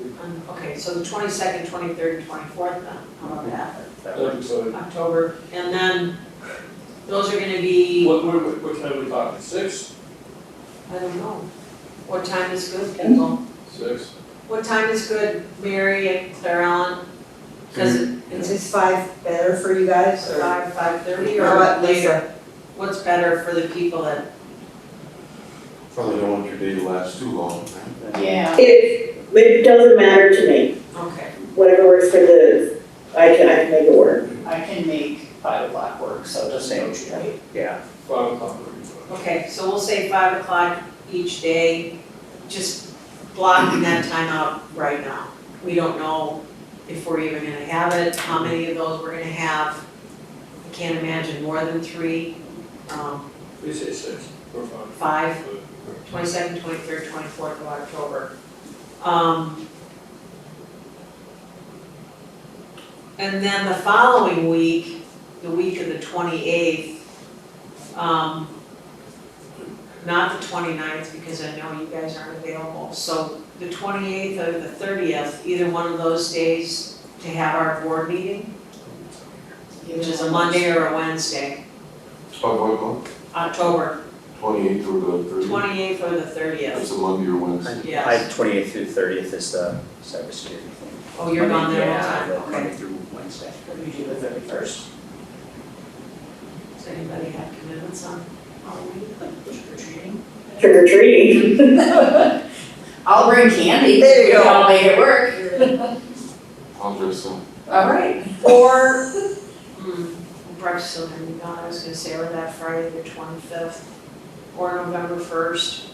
[SPEAKER 1] Okay, so the 22nd, 23rd, and 24th then, how about that?
[SPEAKER 9] That
[SPEAKER 6] That'd
[SPEAKER 9] works.
[SPEAKER 6] be fine.
[SPEAKER 1] October, and then those are gonna be,
[SPEAKER 6] What time are we talking? 6?
[SPEAKER 1] I don't know. What time is good, people?
[SPEAKER 6] 6?
[SPEAKER 1] What time is good, Mary and Claire Ellen? Cause
[SPEAKER 8] Is 5 better for you guys or?
[SPEAKER 1] 5:30
[SPEAKER 8] Or
[SPEAKER 1] or
[SPEAKER 8] what,
[SPEAKER 1] later?
[SPEAKER 8] Lisa?
[SPEAKER 1] What's better for the people that,
[SPEAKER 2] Probably don't want your day to last too long, right?
[SPEAKER 3] Yeah.
[SPEAKER 7] It doesn't matter to me,
[SPEAKER 1] okay,
[SPEAKER 7] whatever works for I can make it work.
[SPEAKER 3] I can make 5 o'clock work, so just
[SPEAKER 9] Same.
[SPEAKER 3] negotiate.
[SPEAKER 9] Yeah,
[SPEAKER 6] 5 o'clock would be fine.
[SPEAKER 1] okay, so we'll say 5 o'clock each day, just blocking that time out right now. We don't know if we're even gonna have it, how many of those we're gonna have. I can't imagine more than 3,
[SPEAKER 6] We say 6, we're fine.
[SPEAKER 1] 5, 22nd, 23rd, 24th of October. And then the following week, the week of the 28th, not the 29th, because I know you guys aren't available, so the 28th or the 30th, either one of those days to have our board meeting, which is a Monday or a Wednesday,
[SPEAKER 2] Of what month?
[SPEAKER 1] October
[SPEAKER 2] 28th or the 30th?
[SPEAKER 1] 28th or the 30th.
[SPEAKER 2] It's a Monday or Wednesday.
[SPEAKER 1] Yes.
[SPEAKER 9] I 28th through 30th is the cybersecurity thing.
[SPEAKER 1] Oh, you're gone there all the
[SPEAKER 9] Yeah,
[SPEAKER 1] time,
[SPEAKER 9] the
[SPEAKER 1] okay.
[SPEAKER 9] Monday through Wednesday.
[SPEAKER 3] We do the 31st.
[SPEAKER 1] Does anybody have commitments on Halloween?
[SPEAKER 7] Trick or treating.
[SPEAKER 3] I'll bring candy.
[SPEAKER 8] There you go.
[SPEAKER 3] I'll make it work.
[SPEAKER 2] I'll dress up.
[SPEAKER 3] All right.
[SPEAKER 8] Or,
[SPEAKER 1] Breakfast still gonna be gone, I was gonna say, or that Friday, the 25th, or November 1st.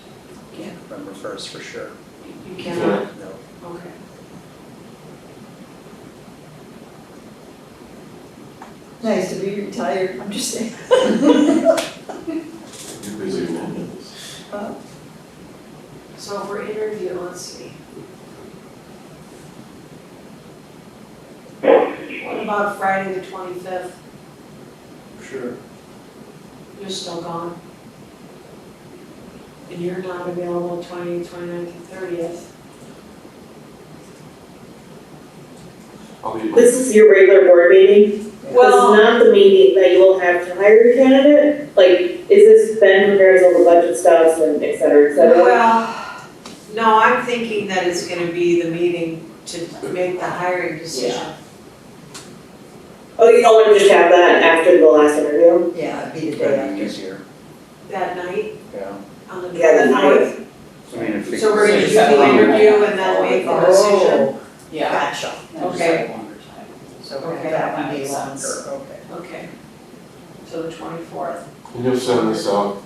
[SPEAKER 9] Yeah, November 1st for sure.
[SPEAKER 1] You cannot?
[SPEAKER 9] No.
[SPEAKER 1] Okay.
[SPEAKER 8] nice to be retired, I'm just saying.
[SPEAKER 2] You're busy, man.
[SPEAKER 1] So for interview, let's see. What about Friday, the 25th?
[SPEAKER 6] Sure.
[SPEAKER 1] You're still gone. And you're not available 28th, 29th, and 30th.
[SPEAKER 2] I'll be.
[SPEAKER 7] This is your regular board meeting? This is not the meeting that you will have to hire your candidate? Like, is this Ben prepares all the budget stuff and et cetera, et cetera?
[SPEAKER 1] Well, no, I'm thinking that it's gonna be the meeting to make the hiring decision.
[SPEAKER 7] Oh, you don't want to just have that after the last interview?
[SPEAKER 8] Yeah, it'd be the day
[SPEAKER 9] That'd be
[SPEAKER 8] after.
[SPEAKER 9] easier,
[SPEAKER 1] That night,
[SPEAKER 9] yeah.
[SPEAKER 1] on the 24th.
[SPEAKER 7] Yeah, the ninth.
[SPEAKER 9] I mean, if we.
[SPEAKER 1] So we're gonna do the interview and then make the decision?
[SPEAKER 8] Oh,
[SPEAKER 3] Yeah.
[SPEAKER 8] gotcha.
[SPEAKER 1] Okay.
[SPEAKER 8] So we're
[SPEAKER 1] Okay,
[SPEAKER 8] gonna
[SPEAKER 3] that
[SPEAKER 8] have to be
[SPEAKER 3] makes sense.
[SPEAKER 8] longer, okay.
[SPEAKER 1] Okay. So the 24th.
[SPEAKER 2] And you'll send this out.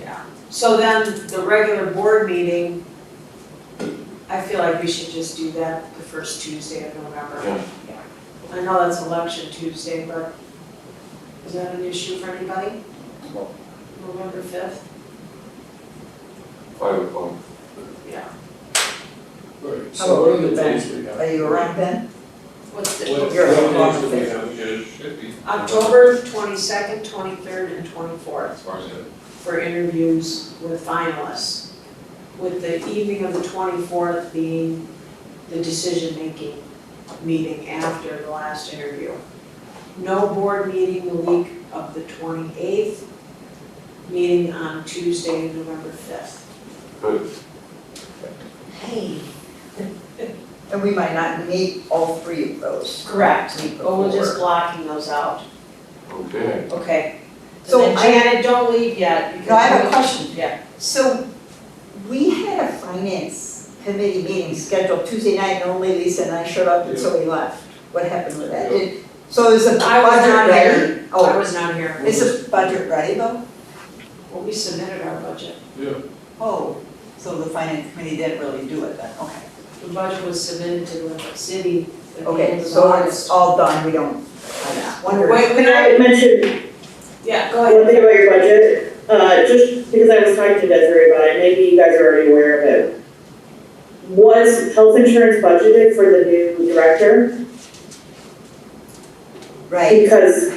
[SPEAKER 1] Yeah. So then the regular board meeting, I feel like we should just do that the first Tuesday of November.
[SPEAKER 2] Yeah.
[SPEAKER 1] I know that's election Tuesday, but is that an issue for anybody?
[SPEAKER 9] Well,
[SPEAKER 1] November 5th?
[SPEAKER 2] 5 o'clock.
[SPEAKER 1] Yeah.
[SPEAKER 6] Right,
[SPEAKER 8] How
[SPEAKER 6] so
[SPEAKER 8] about
[SPEAKER 6] what are
[SPEAKER 8] you,
[SPEAKER 6] the
[SPEAKER 8] Ben?
[SPEAKER 6] dates we have?
[SPEAKER 8] Are you around then?
[SPEAKER 1] What's
[SPEAKER 6] What,
[SPEAKER 1] the,
[SPEAKER 6] what
[SPEAKER 8] You're
[SPEAKER 6] dates
[SPEAKER 8] on
[SPEAKER 6] do we
[SPEAKER 8] the
[SPEAKER 6] have? It should be,
[SPEAKER 1] October 22nd, 23rd, and 24th
[SPEAKER 4] As far as it,
[SPEAKER 1] for interviews with finalists. With the evening of the 24th being the decision-making meeting after the last interview. No board meeting the week of the 28th, meeting on Tuesday, November 5th.
[SPEAKER 2] Good.
[SPEAKER 1] Hey.
[SPEAKER 8] And we might not meet all 3 of those.
[SPEAKER 1] Correct.
[SPEAKER 8] Week
[SPEAKER 1] But we're just
[SPEAKER 8] before.
[SPEAKER 1] blocking those out.
[SPEAKER 2] Okay.
[SPEAKER 1] Okay.
[SPEAKER 8] So
[SPEAKER 1] And then Janet, don't leave yet because.
[SPEAKER 8] No, I have a question.
[SPEAKER 1] Yeah.
[SPEAKER 8] So we had a finance committee meeting scheduled Tuesday night, and only Lisa and I showed up, and so we left. What happened with that? So is the
[SPEAKER 1] I was
[SPEAKER 8] budget
[SPEAKER 1] not
[SPEAKER 8] ready?
[SPEAKER 1] here. I
[SPEAKER 8] Oh,
[SPEAKER 1] was not here.
[SPEAKER 8] is the budget ready though?
[SPEAKER 1] Well, we submitted our budget.
[SPEAKER 6] yeah.
[SPEAKER 8] Oh, so the finance committee didn't really do it then, okay.
[SPEAKER 1] The budget was submitted to the city at the
[SPEAKER 8] Okay,
[SPEAKER 1] end of
[SPEAKER 8] so
[SPEAKER 1] August.
[SPEAKER 8] it's all done, we don't, I just wondered.
[SPEAKER 1] Wait,
[SPEAKER 7] Can I mention
[SPEAKER 1] Yeah, go
[SPEAKER 7] one thing
[SPEAKER 1] ahead.
[SPEAKER 7] about your budget? Just because I was talking to Desiree about it, maybe you guys are already aware of it. Was health insurance budgeted for the new director?
[SPEAKER 8] Right,
[SPEAKER 7] Because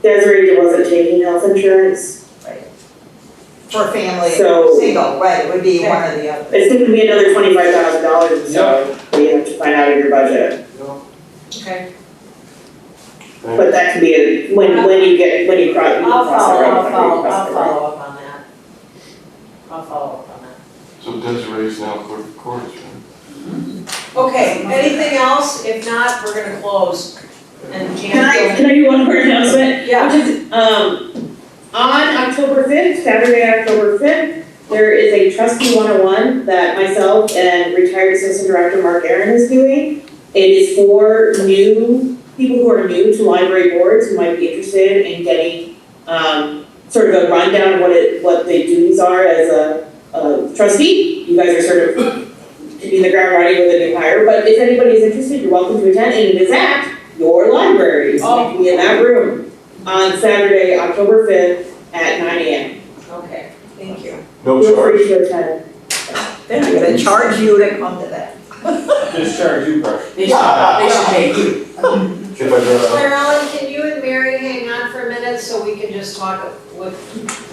[SPEAKER 7] Desiree wasn't taking health insurance.
[SPEAKER 8] for family,
[SPEAKER 7] So-
[SPEAKER 8] single, right, it would be one or the other.
[SPEAKER 7] It's going to be another $25,000 or so that you have to find out of your budget.
[SPEAKER 1] Okay.
[SPEAKER 7] But that can be when you cross the road.
[SPEAKER 1] I'll follow up on that. I'll follow up on that.
[SPEAKER 2] So Desiree's now clerk of courts, right?
[SPEAKER 1] Okay, anything else? If not, we're gonna close. And Jan,
[SPEAKER 7] Can I do one more announcement?
[SPEAKER 1] yeah,
[SPEAKER 7] Which is, on October 5th, Saturday, October 5th, there is a trustee 101 that myself and retired assistant director Mark Aaron is doing. It is for people who are new to library boards who might be interested in getting, sort of a rundown of what the duties are as a trustee. You guys are sort of hitting the ground running with a new hire, but if anybody is interested, you're welcome to attend, and it is at your library. So you can be in that room on Saturday, October 5th at 9 a.m.
[SPEAKER 1] okay, thank you.
[SPEAKER 2] No
[SPEAKER 7] Feel
[SPEAKER 2] charge?
[SPEAKER 7] free to attend.
[SPEAKER 8] Then I'm gonna charge you to come to that.
[SPEAKER 6] Just charge you, Bruce.
[SPEAKER 1] They should pay you.
[SPEAKER 2] If I drive.
[SPEAKER 1] Claire Ellen, can you and Mary hang on for a minute so we can just talk with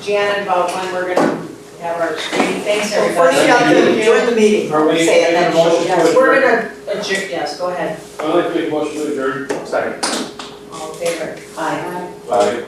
[SPEAKER 1] Janet about when we're gonna have our screening? Thanks,
[SPEAKER 8] So
[SPEAKER 1] everybody.
[SPEAKER 8] first you have to join the meeting,
[SPEAKER 6] Are we
[SPEAKER 8] say it, then
[SPEAKER 6] making a motion
[SPEAKER 8] she'll-
[SPEAKER 1] Yes, we're gonna adjourn, yes, go ahead.
[SPEAKER 6] I'd like to make a motion to adjourn.
[SPEAKER 9] Second.
[SPEAKER 1] All in favor?
[SPEAKER 8] Aye.
[SPEAKER 2] Bye.